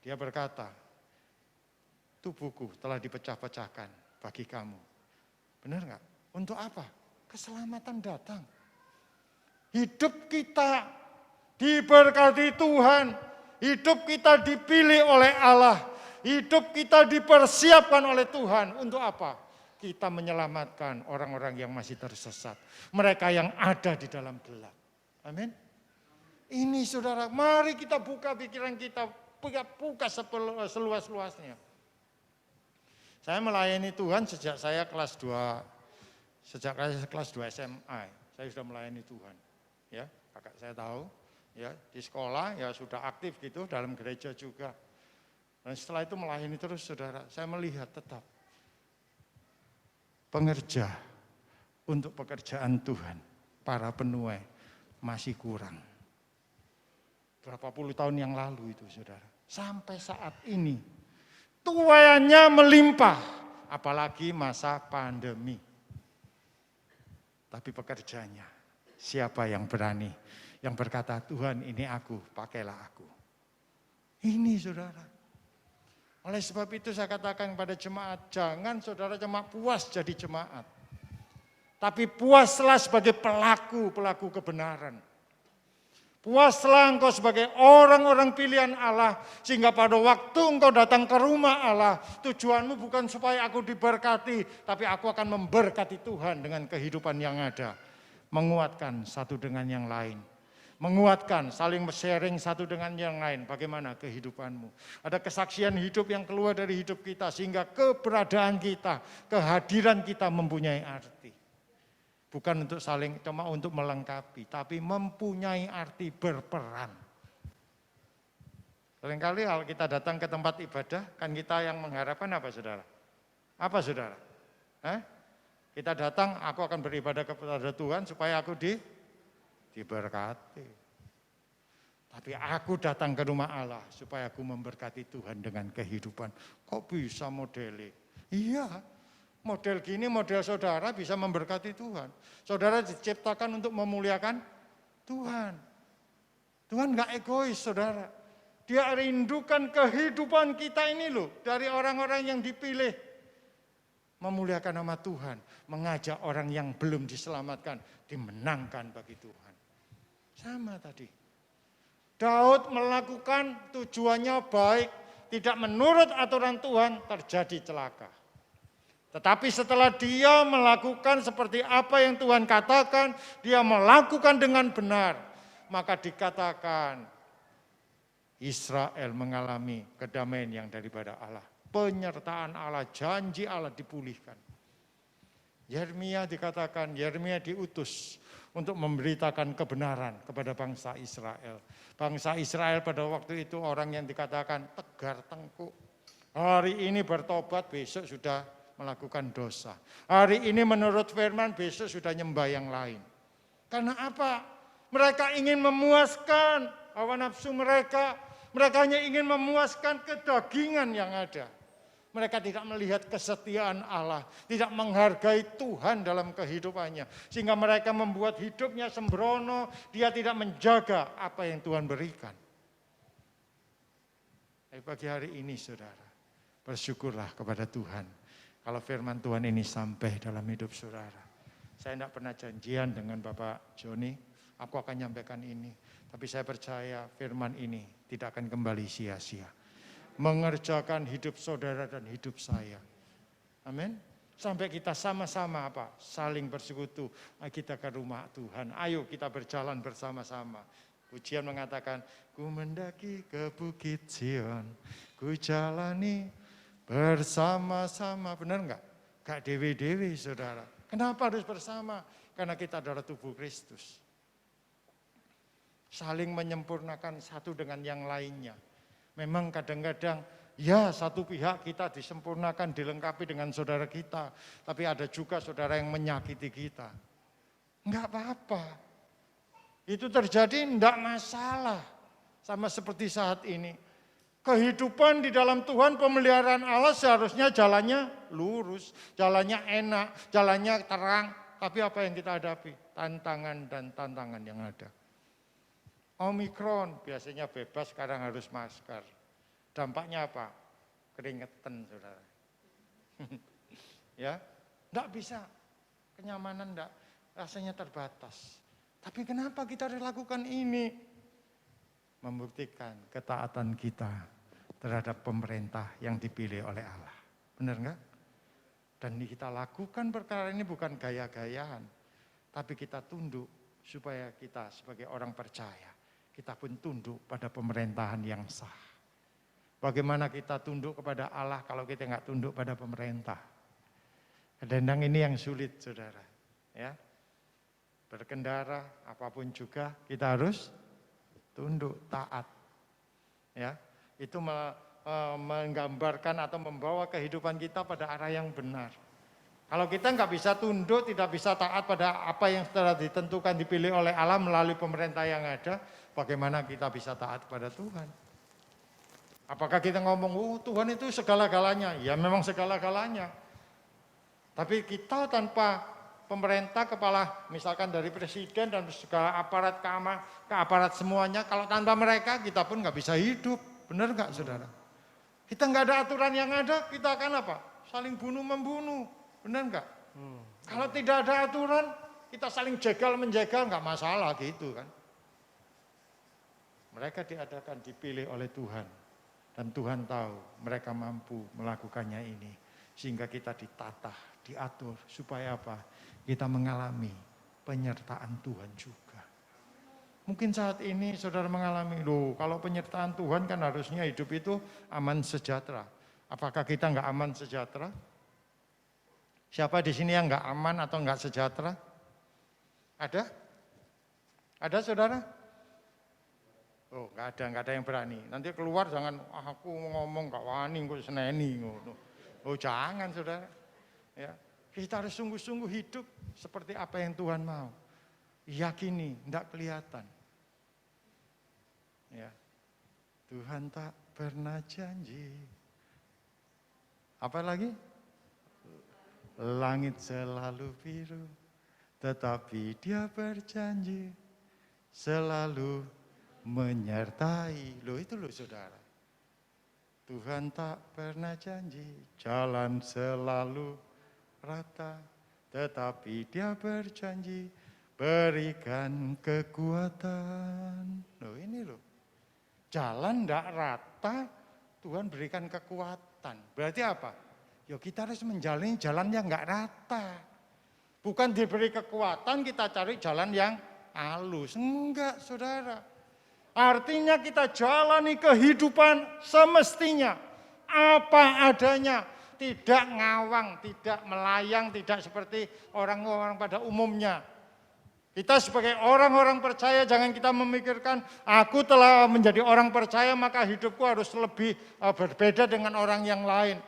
dia berkata, tubuhku telah dipecah-pecahkan bagi kamu. Benar enggak? Untuk apa? Keselamatan datang. Hidup kita diberkati Tuhan. Hidup kita dipilih oleh Allah. Hidup kita dipersiapkan oleh Tuhan. Untuk apa? Kita menyelamatkan orang-orang yang masih tersesat. Mereka yang ada di dalam gelap. Amin. Ini saudara, mari kita buka pikiran kita. Buka seluas-luasnya. Saya melayani Tuhan sejak saya kelas 2. Sejak saya kelas 2 SMA. Saya sudah melayani Tuhan. Ya, kakak saya tahu. Ya, di sekolah ya sudah aktif gitu, dalam gereja juga. Dan setelah itu melayani terus saudara, saya melihat tetap pengerja untuk pekerjaan Tuhan, para penuai masih kurang. Berapa puluh tahun yang lalu itu saudara, sampai saat ini tuaiannya melimpah, apalagi masa pandemi. Tapi pekerjanya, siapa yang berani, yang berkata Tuhan ini aku, pakailah aku. Ini saudara. Oleh sebab itu saya katakan kepada jemaat, jangan saudara cuma puas jadi jemaat. Tapi puaslah sebagai pelaku kebenaran. Puaslah engkau sebagai orang-orang pilihan Allah. Sehingga pada waktu engkau datang ke rumah Allah, tujuanmu bukan supaya aku diberkati, tapi aku akan memberkati Tuhan dengan kehidupan yang ada. Menguatkan satu dengan yang lain. Menguatkan, saling sharing satu dengan yang lain. Bagaimana kehidupanmu? Ada kesaksian hidup yang keluar dari hidup kita. Sehingga keberadaan kita, kehadiran kita mempunyai arti. Bukan untuk saling, cuma untuk melengkapi. Tapi mempunyai arti berperan. Seringkali kalau kita datang ke tempat ibadah, kan kita yang mengharapkan apa saudara? Apa saudara? Kita datang, aku akan beribadah kepada Tuhan supaya aku diberkati. Tapi aku datang ke rumah Allah supaya aku memberkati Tuhan dengan kehidupan. Kok bisa modelnya? Iya, model gini, model saudara bisa memberkati Tuhan. Saudara diciptakan untuk memuliakan Tuhan. Tuhan enggak egois saudara. Dia rindukan kehidupan kita ini loh. Dari orang-orang yang dipilih. Memuliakan nama Tuhan. Mengajak orang yang belum diselamatkan. Dimenangkan bagi Tuhan. Sama tadi. Daud melakukan tujuannya baik, tidak menurut aturan Tuhan, terjadi celaka. Tetapi setelah dia melakukan seperti apa yang Tuhan katakan, dia melakukan dengan benar, maka dikatakan Israel mengalami kedamaian yang daripada Allah. Penyertaan Allah, janji Allah dipulihkan. Yeremia dikatakan, Yeremia diutus untuk memberitakan kebenaran kepada bangsa Israel. Bangsa Israel pada waktu itu orang yang dikatakan tegar tengkuk. Hari ini bertobat, besok sudah melakukan dosa. Hari ini menurut firman, besok sudah nyembah yang lain. Karena apa? Mereka ingin memuaskan hawa nafsu mereka. Mereka hanya ingin memuaskan kedagingan yang ada. Mereka tidak melihat kesetiaan Allah, tidak menghargai Tuhan dalam kehidupannya. Sehingga mereka membuat hidupnya sembrono, dia tidak menjaga apa yang Tuhan berikan. Pagi hari ini saudara, bersyukurlah kepada Tuhan. kalau firman Tuhan ini sampai dalam hidup saudara. Saya tidak pernah janjian dengan Bapak Joni, aku akan nyampaikan ini. Tapi saya percaya firman ini tidak akan kembali sia-sia. Mengerjakan hidup saudara dan hidup saya. Amin. Sampai kita sama-sama saling bersekutu. Kita ke rumah Tuhan. Ayo kita berjalan bersama-sama. Pujian mengatakan, ku mendaki ke Bukit Sion, ku jalani bersama-sama. Benar enggak? Gak dewi-dewi saudara. Kenapa harus bersama? Karena kita adalah tubuh Kristus. Saling menyempurnakan satu dengan yang lainnya. Memang kadang-kadang ya satu pihak kita disempurnakan, dilengkapi dengan saudara kita. Tapi ada juga saudara yang menyakiti kita. Enggak apa-apa. Itu terjadi enggak masalah. Sama seperti saat ini. Kehidupan di dalam Tuhan, pemeliharaan Allah seharusnya jalannya lurus, jalannya enak, jalannya terang. Tapi apa yang kita hadapi? Tantangan dan tantangan yang ada. Omikron biasanya bebas, sekarang harus masker. Dampaknya apa? Keringetan saudara. Ya, enggak bisa. Kenyamanan enggak, rasanya terbatas. Tapi kenapa kita harus lakukan ini? Membuktikan ketaatan kita terhadap pemerintah yang dipilih oleh Allah. Benar enggak? Dan kita lakukan perkara ini bukan gaya-gayaan. Tapi kita tunduk supaya kita sebagai orang percaya. Kita pun tunduk pada pemerintahan yang sah. Bagaimana kita tunduk kepada Allah kalau kita enggak tunduk pada pemerintah? Kadang-kadang ini yang sulit saudara. Ya. Berkendara apapun juga kita harus tunduk, taat. Ya, itu menggambarkan atau membawa kehidupan kita pada arah yang benar. Kalau kita nggak bisa tunduk, tidak bisa taat pada apa yang telah ditentukan, dipilih oleh Allah melalui pemerintah yang ada, bagaimana kita bisa taat pada Tuhan? Apakah kita ngomong, oh Tuhan itu segala-galanya? Ya memang segala-galanya. Tapi kita tanpa pemerintah, kepala misalkan dari presiden dan segala aparat keamanan semuanya, kalau tanpa mereka kita pun nggak bisa hidup. Benar nggak saudara? Kita nggak ada aturan yang ada, kita akan apa? Saling bunuh-membunuh. Benar nggak? Kalau tidak ada aturan, kita saling jegal-menjegal, nggak masalah gitu kan. Mereka diadakan, dipilih oleh Tuhan. Dan Tuhan tahu mereka mampu melakukannya ini. Sehingga kita ditata, diatur. Supaya apa? Kita mengalami penyertaan Tuhan juga. Mungkin saat ini saudara mengalami, loh kalau penyertaan Tuhan kan harusnya hidup itu aman sejahtera. Apakah kita nggak aman sejahtera? Siapa di sini yang nggak aman atau nggak sejahtera? Ada? Ada saudara? Oh nggak ada yang berani. Nanti keluar jangan, aku ngomong nggak wani, kok seneni. Oh jangan saudara. Ya, kita harus sungguh-sungguh hidup seperti apa yang Tuhan mau. Yakini, nggak kelihatan. Ya, Tuhan tak pernah janji. Apa lagi? Langit selalu biru, tetapi Dia berjanji selalu menyertai. Loh itu loh saudara. Tuhan tak pernah janji, jalan selalu rata, tetapi Dia berjanji berikan kekuatan. Loh ini loh, jalan tidak rata, Tuhan berikan kekuatan. Berarti apa? Ya kita harus menjalani jalan yang enggak rata. Bukan diberi kekuatan kita cari jalan yang halus. Enggak saudara. Artinya kita jalani kehidupan semestinya. Apa adanya. Tidak ngawang, tidak melayang, tidak seperti orang-orang pada umumnya. Kita sebagai orang-orang percaya jangan kita memikirkan aku telah menjadi orang percaya maka hidupku harus lebih berbeda dengan orang yang lain.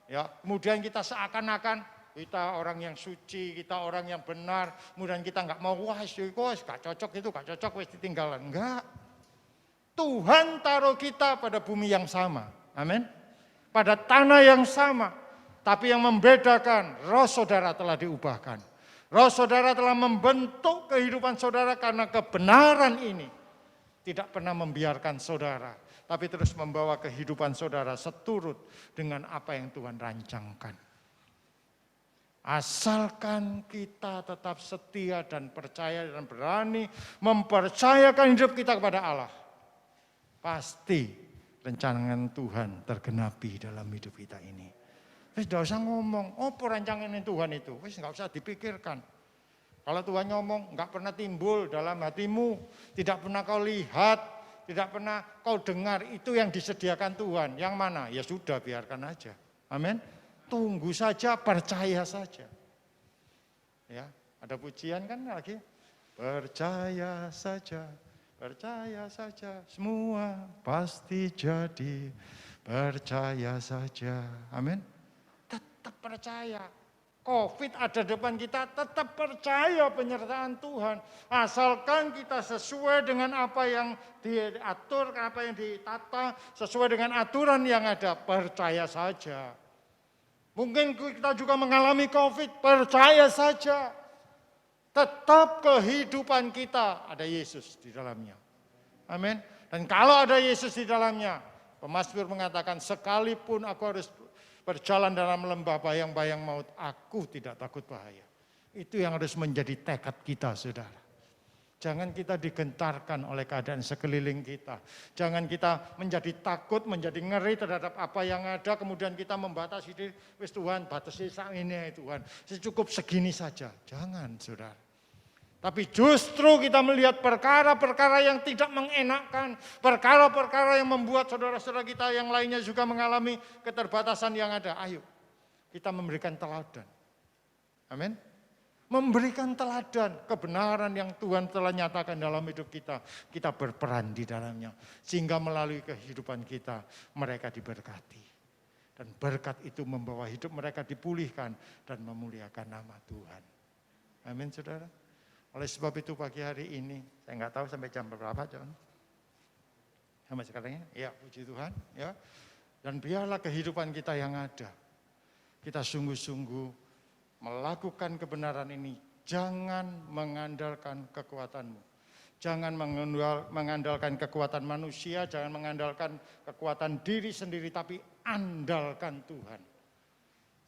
Ya, kemudian kita seakan-akan kita orang yang suci, kita orang yang benar, kemudian kita enggak mau wah gak cocok itu, gak cocok wis ditinggalan. Enggak. Tuhan taruh kita pada bumi yang sama. Amin. Pada tanah yang sama. Tapi yang membedakan roh saudara telah diubahkan. Roh saudara telah membentuk kehidupan saudara karena kebenaran ini tidak pernah membiarkan saudara. Tapi terus membawa kehidupan saudara seturut dengan apa yang Tuhan rancangkan. Asalkan kita tetap setia dan percaya dan berani mempercayakan hidup kita kepada Allah. Pasti rencana Tuhan tergenapi dalam hidup kita ini. Wis tidak usah ngomong, apa rancangan Tuhan itu? Wis nggak usah dipikirkan. Kalau Tuhan ngomong nggak pernah timbul dalam hatimu, tidak pernah kau lihat, tidak pernah kau dengar, itu yang disediakan Tuhan. Yang mana? Ya sudah, biarkan aja. Amin. Tunggu saja, percaya saja. Ya, ada pujian kan lagi? Percaya saja, semua pasti jadi. Percaya saja. Amin. Tetap percaya. Covid ada depan kita, tetap percaya penyertaan Tuhan. Asalkan kita sesuai dengan apa yang diatur, apa yang ditata, sesuai dengan aturan yang ada, percaya saja. Mungkin kita juga mengalami Covid, percaya saja. Tetap kehidupan kita ada Yesus di dalamnya. Amin. Dan kalau ada Yesus di dalamnya, pemazmur mengatakan, sekalipun aku harus berjalan dalam lembah bayang-bayang maut, aku tidak takut bahaya. Itu yang harus menjadi tekad kita, saudara. Jangan kita digentarkan oleh keadaan sekeliling kita. Jangan kita menjadi takut, menjadi ngeri terhadap apa yang ada, kemudian kita membatasi diri, wis Tuhan, batasi ini Tuhan, cukup segini saja. Jangan, saudara. Tapi justru kita melihat perkara-perkara yang tidak mengenakkan, perkara-perkara yang membuat saudara-saudara kita yang lainnya juga mengalami keterbatasan yang ada. Ayo, kita memberikan teladan. Amin. Memberikan teladan kebenaran yang Tuhan telah nyatakan dalam hidup kita. Kita berperan di dalamnya. Sehingga melalui kehidupan kita, mereka diberkati. Dan berkat itu membawa hidup mereka dipulihkan dan memuliakan nama Tuhan. Amin, saudara. Oleh sebab itu pagi hari ini, saya nggak tahu sampai jam berapa, John. Sampai sekarang ya, puji Tuhan. Ya. Dan biarlah kehidupan kita yang ada. Kita sungguh-sungguh melakukan kebenaran ini. Jangan mengandalkan kekuatanmu. Jangan mengandalkan kekuatan manusia, jangan mengandalkan kekuatan diri sendiri, tapi andalkan Tuhan.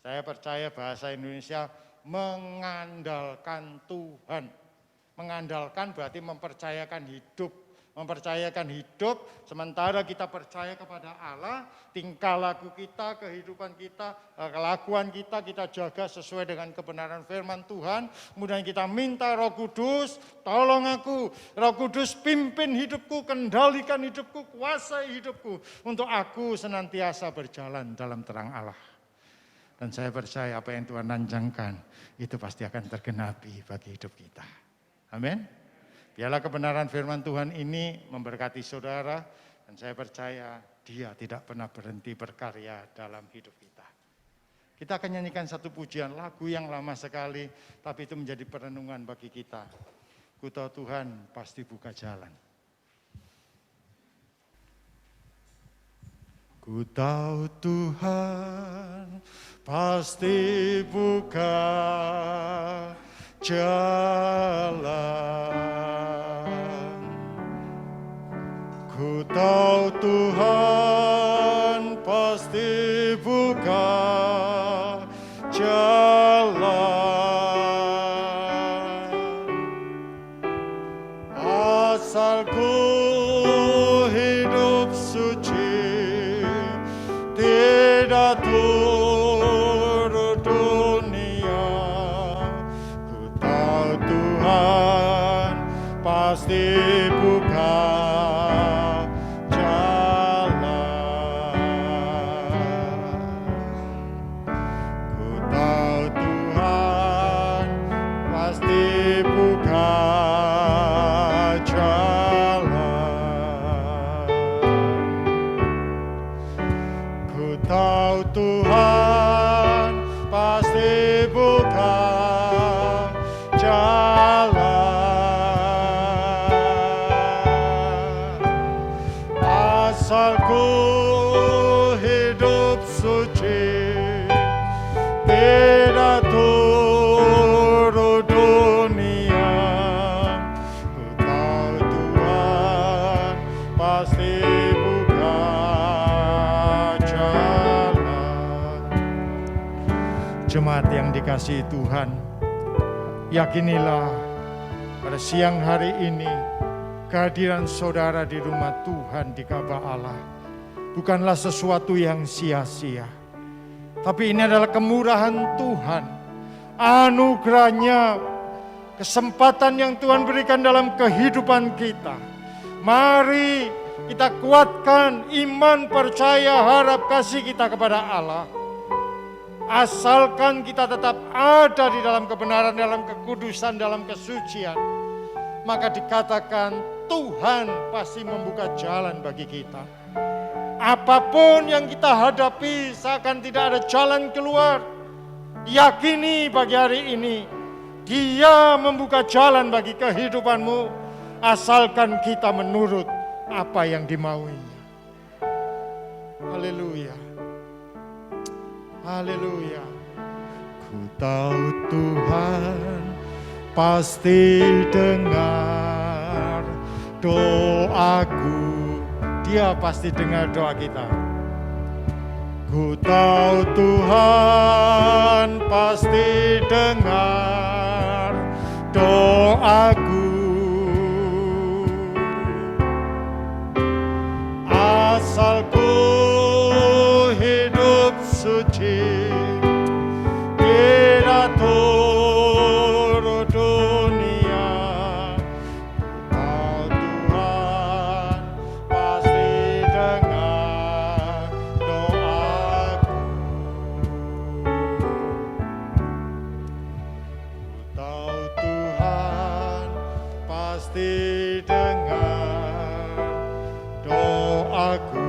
Saya percaya bahasa Indonesia mengandalkan Tuhan. Mengandalkan berarti mempercayakan hidup. Mempercayakan hidup, sementara kita percaya kepada Allah, tingkah laku kita, kehidupan kita, kelakuan kita, kita jaga sesuai dengan kebenaran firman Tuhan. Kemudian kita minta Roh Kudus, tolong aku, Roh Kudus pimpin hidupku, kendalikan hidupku, kuasai hidupku, untuk aku senantiasa berjalan dalam terang Allah. Dan saya percaya apa yang Tuhan rancangkan, itu pasti akan tergenapi bagi hidup kita. Amin. Biarlah kebenaran firman Tuhan ini memberkati saudara, dan saya percaya Dia tidak pernah berhenti berkarya dalam hidup kita. Kita akan nyanyikan satu pujian, lagu yang lama sekali, tapi itu menjadi perenungan bagi kita. Ku tahu Tuhan pasti buka jalan. Ku tahu Tuhan pasti buka jalan. Ku tahu Tuhan pasti buka jalan. Asal ku hidup suci, tidak turut dunia. Ku tahu Tuhan pasti buka jalan. Ku tahu Tuhan pasti buka jalan. Ku tahu Tuhan pasti buka jalan. Asal ku hidup suci, tidak turut dunia. Ku tahu Tuhan pasti buka jalan. Jemaat yang dikasihi Tuhan, yakinilah pada siang hari ini kehadiran saudara di rumah Tuhan di Kabah Allah bukanlah sesuatu yang sia-sia, tapi ini adalah kemurahan Tuhan, anugerahnya, kesempatan yang Tuhan berikan dalam kehidupan kita. Mari kita kuatkan iman, percaya, harap, kasih kita kepada Allah. Asalkan kita tetap ada di dalam kebenaran, dalam kekudusan, dalam kesucian, maka dikatakan Tuhan pasti membuka jalan bagi kita. Apapun yang kita hadapi seakan tidak ada jalan keluar, yakini pagi hari ini Dia membuka jalan bagi kehidupanmu, asalkan kita menurut apa yang dimauinya. Haleluya. Haleluya. Ku tahu Tuhan pasti dengar doaku. Dia pasti dengar doa kita. Ku tahu Tuhan pasti dengar doaku. Asal ku hidup suci, tidak turut dunia. Kau Tuhan pasti dengar doaku. Ku tahu Tuhan pasti dengar doaku.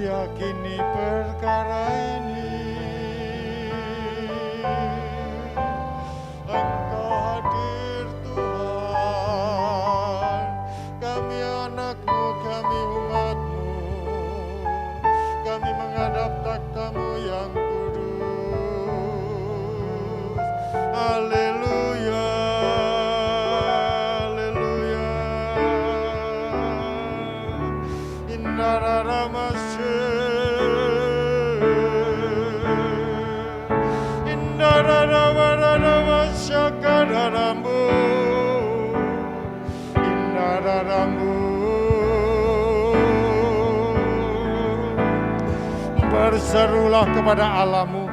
Yakini perkara ini, Engkau hadir Tuhan, kami anak-Mu, kami umat-Mu, kami menghadap takhta-Mu yang kudus. Haleluya, haleluya. Indararamasya, Indararamasyakararamu, Indararamu. Berserulah kepada Allahmu,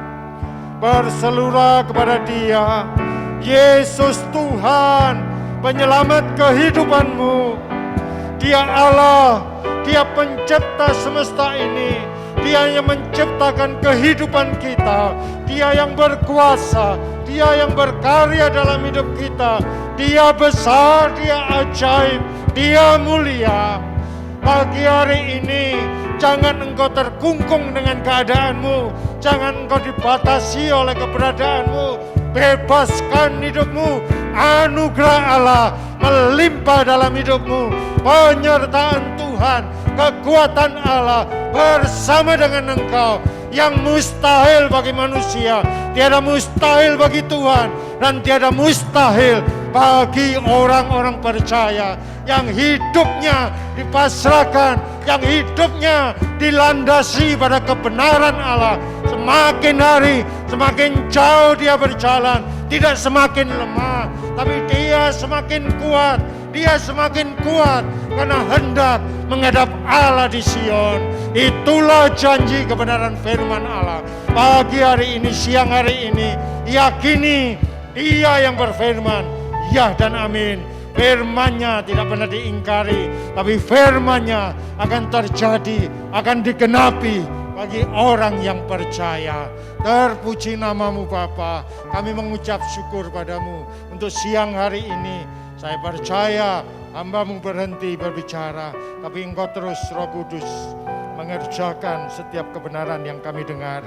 berserulah kepada Dia. Yesus Tuhan, penyelamat kehidupanmu. Dia Allah, Dia pencipta semesta ini. Dia yang menciptakan kehidupan kita. Dia yang berkuasa, Dia yang berkarya dalam hidup kita. Dia besar, Dia ajaib, Dia mulia. Pagi hari ini jangan engkau terkungkung dengan keadaanmu, jangan engkau dibatasi oleh keberadaanmu. Bebaskan hidupmu, anugerah Allah melimpah dalam hidupmu, penyertaan Tuhan, kekuatan Allah bersama dengan engkau. Yang mustahil bagi manusia tiada mustahil bagi Tuhan, dan tiada mustahil bagi orang-orang percaya yang hidupnya dipasrahkan, yang hidupnya dilandasi pada kebenaran Allah. Semakin hari semakin jauh dia berjalan, tidak semakin lemah, tapi dia semakin kuat. Dia semakin kuat karena hendak menghadap Allah di Sion. Itulah janji kebenaran firman Allah. Pagi hari ini, siang hari ini, yakini Dia yang berfirman, ya dan amin. Firman-Nya tidak pernah diingkari, tapi firman-Nya akan terjadi, akan digenapi bagi orang yang percaya. Terpuji nama-Mu Bapa. Kami mengucap syukur padamu untuk siang hari ini. Saya percaya hamba-Mu berhenti berbicara, tapi Engkau terus Roh Kudus mengerjakan setiap kebenaran yang kami dengar,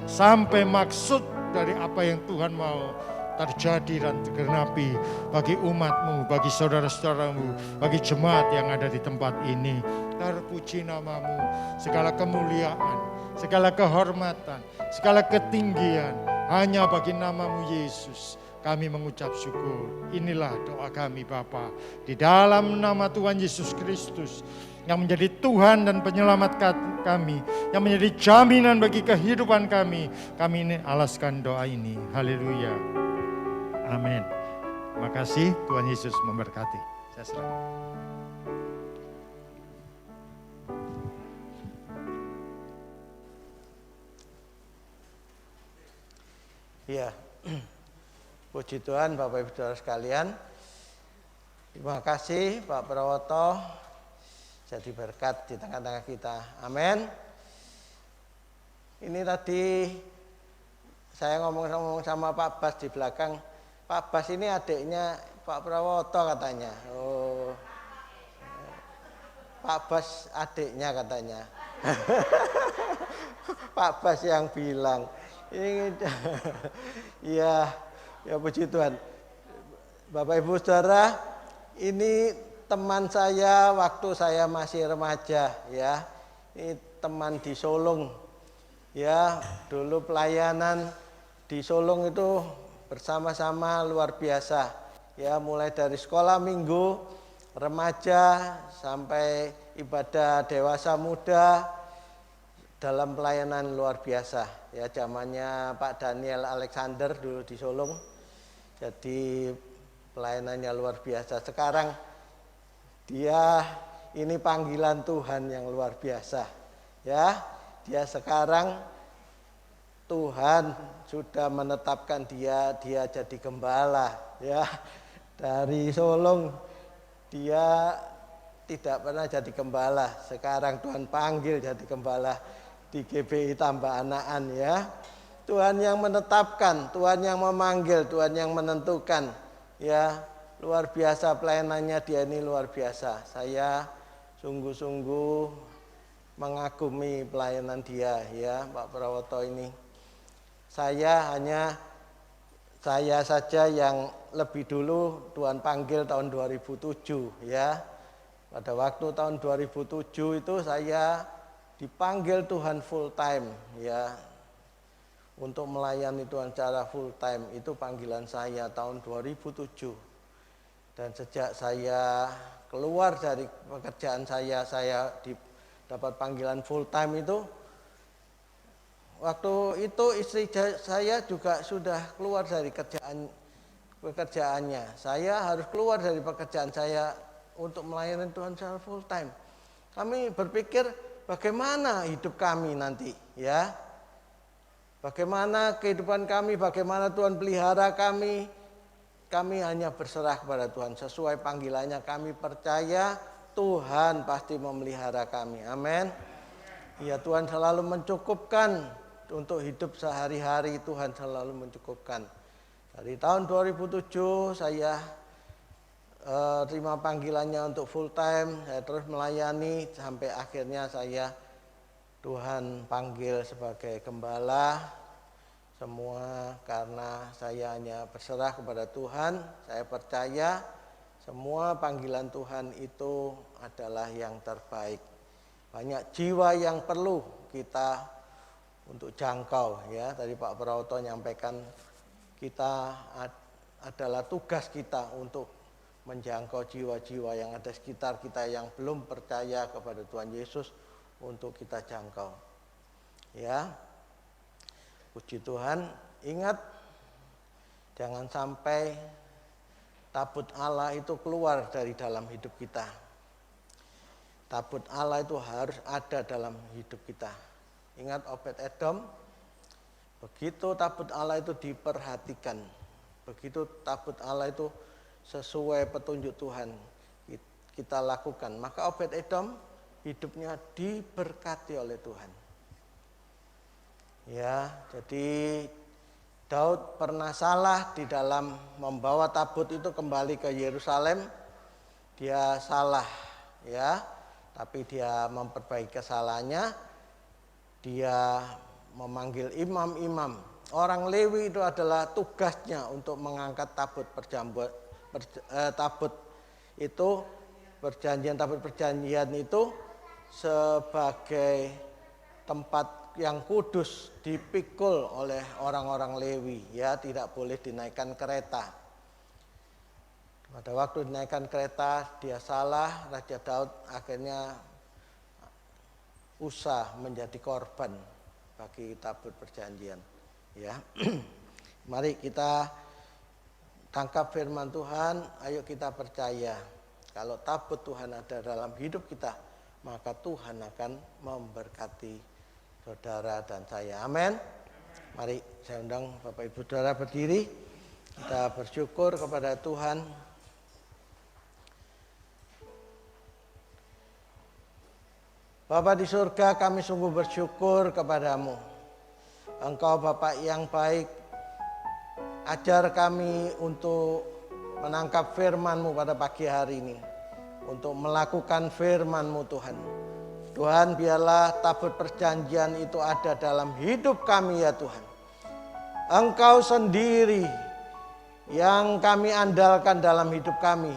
sampai maksud dari apa yang Tuhan mau terjadi dan tergenapi bagi umat-Mu, bagi saudara-saudara-Mu, bagi jemaat yang ada di tempat ini. Terpuji nama-Mu, segala kemuliaan, segala kehormatan, segala ketinggian hanya bagi nama-Mu Yesus. kami mengucap syukur. Inilah doa kami Bapa, di dalam nama Tuhan Yesus Kristus, yang menjadi Tuhan dan penyelamat kami, yang menjadi jaminan bagi kehidupan kami. Kami ini alaskan doa ini. Haleluya. Amin. Terima kasih, Tuhan Yesus memberkati. Saya serahkan. Ya, puji Tuhan Bapak Ibu Saudara sekalian. Terima kasih Pak Prawoto jadi berkat di tengah-tengah kita. Amin. Ini tadi saya ngomong sama Pak Bas di belakang. Pak Bas ini adiknya Pak Prawoto katanya. Oh, Pak Bas adiknya katanya. Pak Bas yang bilang. Ini, ya puji Tuhan. Bapak Ibu Saudara, ini teman saya waktu saya masih remaja, ya. Ini teman di Solong, ya. Dulu pelayanan di Solong itu bersama-sama luar biasa, ya. Mulai dari sekolah minggu, remaja sampai ibadah dewasa muda. Dalam pelayanan luar biasa, ya, zamannya Pak Daniel Alexander dulu di Solong. Jadi pelayanannya luar biasa. Sekarang dia ini panggilan Tuhan yang luar biasa, ya. Dia sekarang Tuhan sudah menetapkan dia jadi gembala, ya. Dari Solong dia tidak pernah jadi gembala. Sekarang Tuhan panggil jadi gembala di GBI Tambak Anakan, ya. Tuhan yang menetapkan, Tuhan yang memanggil, Tuhan yang menentukan, ya. Luar biasa pelayanannya dia ini, luar biasa. Saya sungguh-sungguh mengagumi pelayanan dia, ya, Pak Prawoto ini. Saya saja yang lebih dulu Tuhan panggil tahun 2007, ya. Pada waktu tahun 2007 itu saya dipanggil Tuhan full time, ya, untuk melayani Tuhan secara full time. Itu panggilan saya tahun 2007. Dan sejak saya keluar dari pekerjaan saya dapat panggilan full time itu. Waktu itu istri saya juga sudah keluar dari pekerjaannya. Saya harus keluar dari pekerjaan saya untuk melayani Tuhan secara full time. Kami berpikir bagaimana hidup kami nanti, ya. Bagaimana kehidupan kami, bagaimana Tuhan pelihara kami. Kami hanya berserah kepada Tuhan sesuai panggilannya. Kami percaya Tuhan pasti memelihara kami. Amin. Ya, Tuhan selalu mencukupkan untuk hidup sehari-hari. Tuhan selalu mencukupkan. Dari tahun 2007 saya terima panggilannya untuk full time, saya terus melayani sampai akhirnya Tuhan panggil sebagai gembala. Semua karena saya hanya berserah kepada Tuhan. Saya percaya semua panggilan Tuhan itu adalah yang terbaik. Banyak jiwa yang perlu kita untuk jangkau, ya. Tadi Pak Prawoto nyampaikan kita adalah tugas kita untuk menjangkau jiwa-jiwa yang ada sekitar kita yang belum percaya kepada Tuhan Yesus untuk kita jangkau. Ya. Puji Tuhan, ingat jangan sampai tabut Allah itu keluar dari dalam hidup kita. Tabut Allah itu harus ada dalam hidup kita. Ingat Obed-Edom, begitu tabut Allah itu diperhatikan, begitu tabut Allah itu sesuai petunjuk Tuhan kita lakukan, maka Obed-Edom hidupnya diberkati oleh Tuhan. Ya, jadi Daud pernah salah di dalam membawa tabut itu kembali ke Yerusalem. Dia salah, ya, tapi dia memperbaiki kesalahannya. Dia memanggil imam-imam. Orang Lewi itu adalah tugasnya untuk mengangkat tabut tabut itu tabut perjanjian itu sebagai tempat yang kudus dipikul oleh orang-orang Lewi, ya, tidak boleh dinaikkan kereta. Pada waktu dinaikkan kereta dia salah, Raja Daud akhirnya Usa menjadi korban bagi tabut perjanjian, ya. Mari kita tangkap firman Tuhan, ayo kita percaya kalau tabut Tuhan ada dalam hidup kita, maka Tuhan akan memberkati saudara dan saya. Amin. Mari saya undang Bapak Ibu Saudara berdiri. Kita bersyukur kepada Tuhan. Bapa di surga, kami sungguh bersyukur kepadamu. Engkau Bapak yang baik. Ajar kami untuk menangkap firman-Mu pada pagi hari ini. Untuk melakukan firman-Mu Tuhan. Tuhan, biarlah tabut perjanjian itu ada dalam hidup kami ya Tuhan. Engkau sendiri yang kami andalkan dalam hidup kami.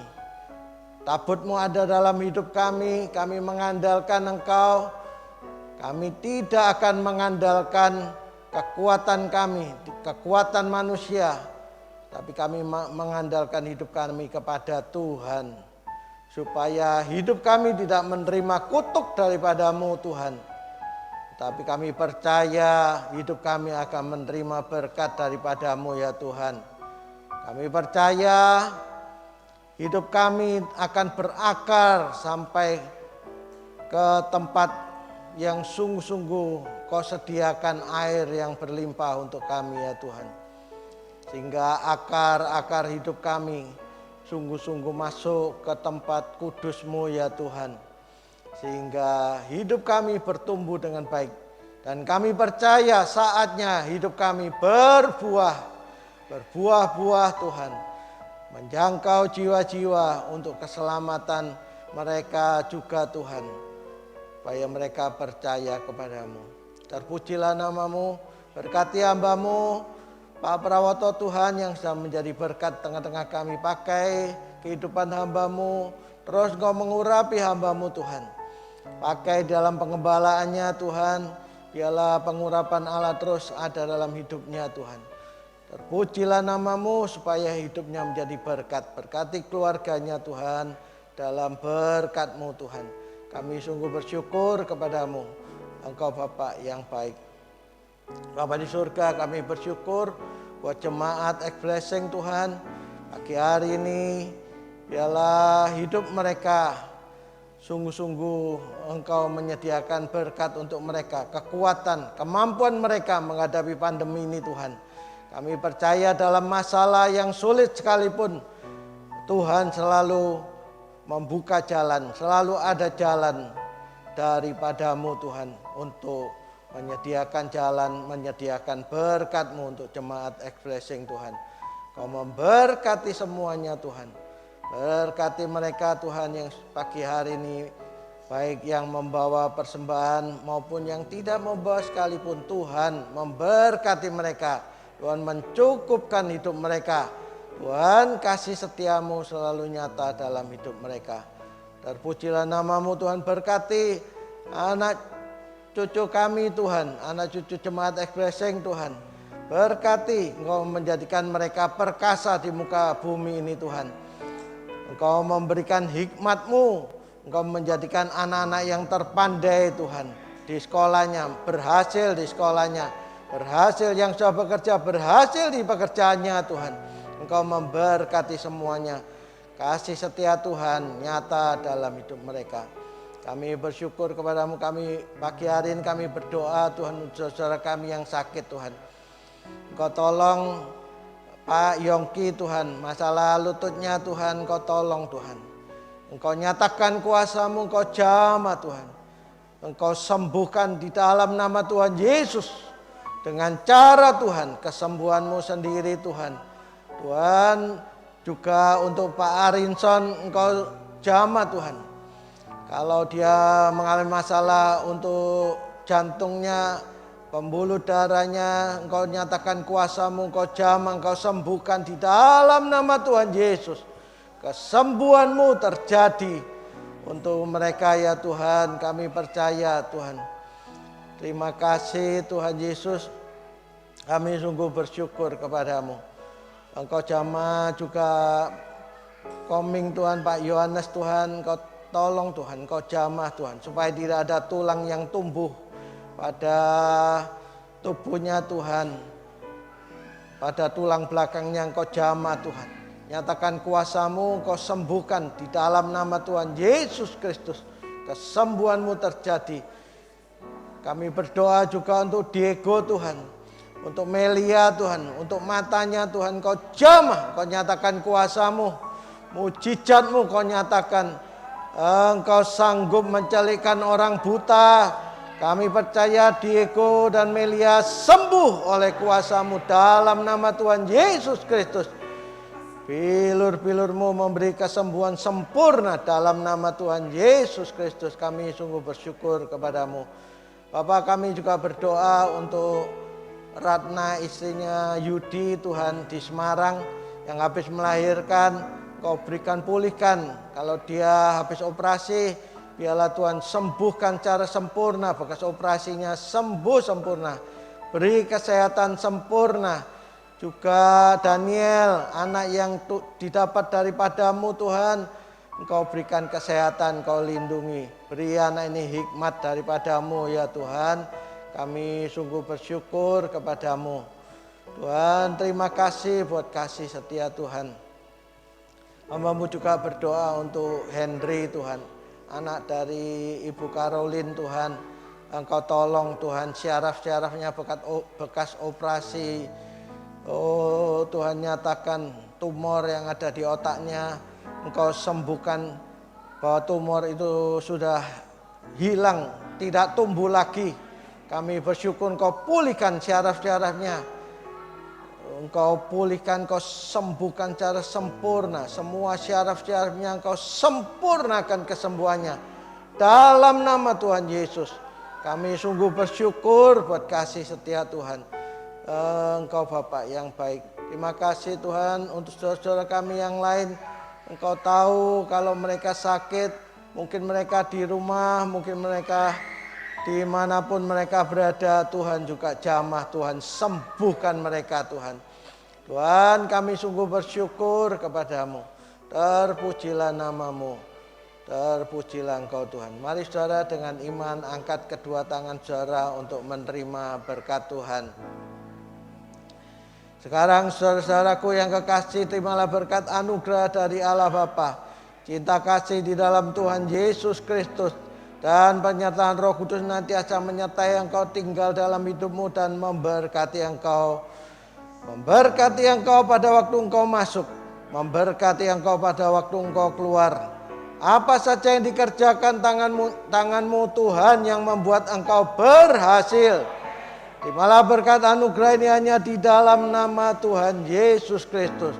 Tabut-Mu ada dalam hidup kami mengandalkan Engkau. Kami tidak akan mengandalkan kekuatan kami, kekuatan manusia. Tapi kami mengandalkan hidup kami kepada Tuhan. Supaya hidup kami tidak menerima kutuk daripada-Mu Tuhan. Tapi kami percaya hidup kami akan menerima berkat daripada-Mu ya Tuhan. Kami percaya hidup kami akan berakar sampai ke tempat yang sungguh-sungguh Kau sediakan air yang berlimpah untuk kami ya Tuhan. Sehingga akar-akar hidup kami sungguh-sungguh masuk ke tempat kudus-Mu ya Tuhan. Sehingga hidup kami bertumbuh dengan baik. Dan kami percaya saatnya hidup kami berbuah-buah Tuhan. Menjangkau jiwa-jiwa untuk keselamatan mereka juga Tuhan. Supaya mereka percaya kepada-Mu. Terpujilah nama-Mu, berkati hamba-Mu, Pak Prawoto Tuhan yang sudah menjadi berkat tengah-tengah kami. Pakai kehidupan hamba-Mu, terus Engkau mengurapi hamba-Mu Tuhan. Pakai dalam pengembalaannya Tuhan, biarlah pengurapan Allah terus ada dalam hidupnya Tuhan. Terpujilah nama-Mu supaya hidupnya menjadi berkat. Berkati keluarganya Tuhan dalam berkat-Mu Tuhan. Kami sungguh bersyukur kepada-Mu. Engkau Bapa yang baik. Bapa di surga, kami bersyukur buat jemaat X-Blessing Tuhan. Pagi hari ini biarlah hidup mereka sungguh-sungguh Engkau menyediakan berkat untuk mereka. Kekuatan, kemampuan mereka menghadapi pandemi ini Tuhan. Kami percaya dalam masalah yang sulit sekalipun Tuhan selalu membuka jalan, selalu ada jalan daripada-Mu Tuhan untuk menyediakan jalan, menyediakan berkat-Mu untuk jemaat X-Blessing Tuhan. Kau memberkati semuanya Tuhan. Berkati mereka Tuhan yang pagi hari ini, baik yang membawa persembahan maupun yang tidak membawa sekalipun. Tuhan memberkati mereka. Tuhan mencukupkan hidup mereka. Tuhan kasih setia-Mu selalu nyata dalam hidup mereka. Terpujilah nama-Mu Tuhan, berkati anak cucu kami Tuhan, anak cucu jemaat X-Blessing Tuhan. Berkati, Engkau menjadikan mereka perkasa di muka bumi ini Tuhan. Engkau memberikan hikmat-Mu, Engkau menjadikan anak-anak yang terpandai Tuhan. Di sekolahnya, berhasil di sekolahnya. Berhasil yang sudah bekerja, berhasil di pekerjaannya Tuhan. Engkau memberkati semuanya. Kasih setia Tuhan nyata dalam hidup mereka. Kami bersyukur kepada-Mu. Kami pagi hari ini kami berdoa Tuhan untuk saudara kami yang sakit Tuhan. Engkau tolong Pak Yongki Tuhan. Masalah lututnya Tuhan Engkau tolong Tuhan. Engkau nyatakan kuasa-Mu, Engkau jamah Tuhan. Engkau sembuhkan di dalam nama Tuhan Yesus. Dengan cara Tuhan, kesembuhan-Mu sendiri Tuhan. Tuhan juga untuk Pak Arinson Engkau jamah Tuhan. Kalau dia mengalami masalah untuk jantungnya, pembuluh darahnya, Engkau nyatakan kuasa-Mu, Engkau jamah, Engkau sembuhkan di dalam nama Tuhan Yesus. Kesembuhan-Mu terjadi untuk mereka ya Tuhan. Kami percaya Tuhan. Terima kasih Tuhan Yesus. Kami sungguh bersyukur kepadamu. Engkau jamah juga koming Tuhan, Pak Yohanes Tuhan, Engkau tolong Tuhan, Engkau jamah Tuhan, supaya tidak ada tulang yang tumbuh pada tubuhnya Tuhan, pada tulang belakangnya Engkau jamah Tuhan. Nyatakan kuasa-Mu, Engkau sembuhkan di dalam nama Tuhan Yesus Kristus. Kesembuhan-Mu terjadi. Kami berdoa juga untuk Diego Tuhan, untuk Melia Tuhan, untuk matanya Tuhan Kau jamah, Kau nyatakan kuasa-Mu, mujizat-Mu Kau nyatakan. Engkau sanggup mencelikkan orang buta. Kami percaya Diego dan Melia sembuh oleh kuasa-Mu dalam nama Tuhan Yesus Kristus. Bilur-bilur-Mu memberi kesembuhan sempurna dalam nama Tuhan Yesus Kristus. Kami sungguh bersyukur kepadamu. Bapak, kami juga berdoa untuk Ratna, istrinya Yudi Tuhan di Semarang yang habis melahirkan. Kau berikan pulihkan. Kalau dia habis operasi, biarlah Tuhan sembuhkan secara sempurna. Bekas operasinya sembuh sempurna. Beri kesehatan sempurna. Juga Daniel, anak yang didapat daripadamu Tuhan, Engkau berikan kesehatan, Engkau lindungi. Beri anak ini hikmat daripadamu ya Tuhan. Kami sungguh bersyukur kepadamu. Tuhan, terima kasih buat kasih setia Tuhan. Hamba-Mu juga berdoa untuk Henry Tuhan, anak dari Ibu Caroline Tuhan. Engkau tolong Tuhan, syaraf-syarafnya bekas operasi. Oh Tuhan, nyatakan tumor yang ada di otaknya, Engkau sembuhkan, bahwa tumor itu sudah hilang, tidak tumbuh lagi. Kami bersyukur Engkau pulihkan syaraf-syarafnya. Engkau pulihkan, Engkau sembuhkan secara sempurna. Semua syaraf-syarafnya Engkau sempurnakan kesembuhannya. Dalam nama Tuhan Yesus. Kami sungguh bersyukur buat kasih setia Tuhan. Engkau Bapak yang baik. Terima kasih Tuhan untuk saudara-saudara kami yang lain. Engkau tahu kalau mereka sakit, mungkin mereka di rumah, mungkin mereka dimanapun mereka berada. Tuhan juga jamah, Tuhan sembuhkan mereka Tuhan. Tuhan, kami sungguh bersyukur kepadamu. Terpujilah namamu, terpujilah Engkau Tuhan. Mari saudara dengan iman angkat kedua tangan saudara untuk menerima berkat Tuhan. Sekarang saudara-saudaraku yang kekasih, terimalah berkat anugerah dari Allah Bapa, cinta kasih di dalam Tuhan Yesus Kristus, dan penyertaan Roh Kudus nantiasa menyertai engkau, tinggal dalam hidupmu dan memberkati engkau. Memberkati engkau pada waktu engkau masuk, memberkati engkau pada waktu engkau keluar. Apa saja yang dikerjakan tanganmu Tuhan yang membuat engkau berhasil. Terimalah berkat anugerah ini hanya di dalam nama Tuhan Yesus Kristus.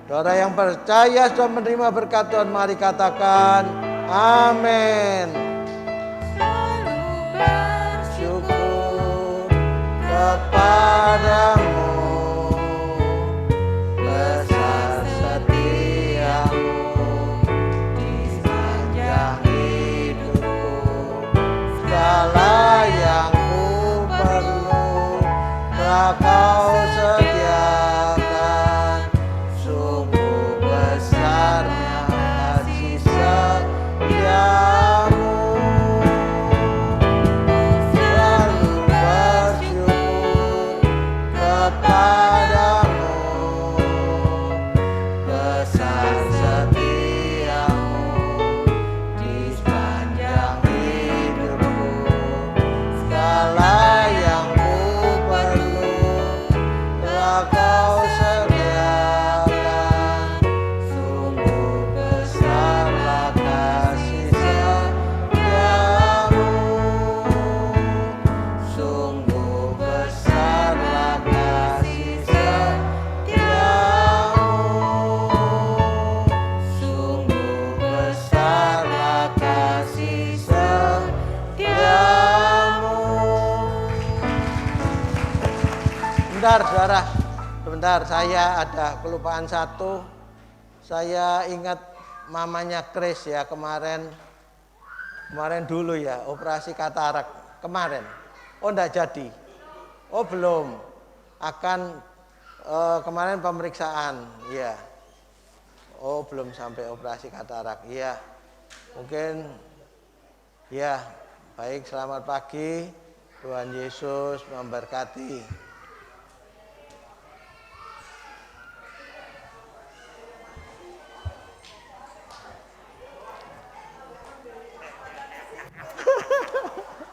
Saudara yang percaya sudah menerima berkat Tuhan, mari katakan amin. Selalu Syukur kepadamu, besar setiamu di sepanjang hidupku. Segala yang ku perlu telah Kau sediakan. Sungguh besarnya kasih setiamu. Selalu bersyukur kepadamu, besar setiamu di sepanjang hidupku. Segala yang ku perlu telah Kau sediakan. Sungguh besarlah kasih setiamu. Sungguh besarlah kasih setiamu. Sungguh besarlah kasih setiamu. Bentar saudara, sebentar, saya ada kelupaan satu. Saya ingat mamanya Chris ya, kemarin dulu ya, operasi katarak kemarin. Oh, enggak jadi. Oh, belum. Akan kemarin pemeriksaan, ya. Oh, belum sampai operasi katarak. Iya. Mungkin ya. Baik, selamat pagi. Tuhan Yesus memberkati.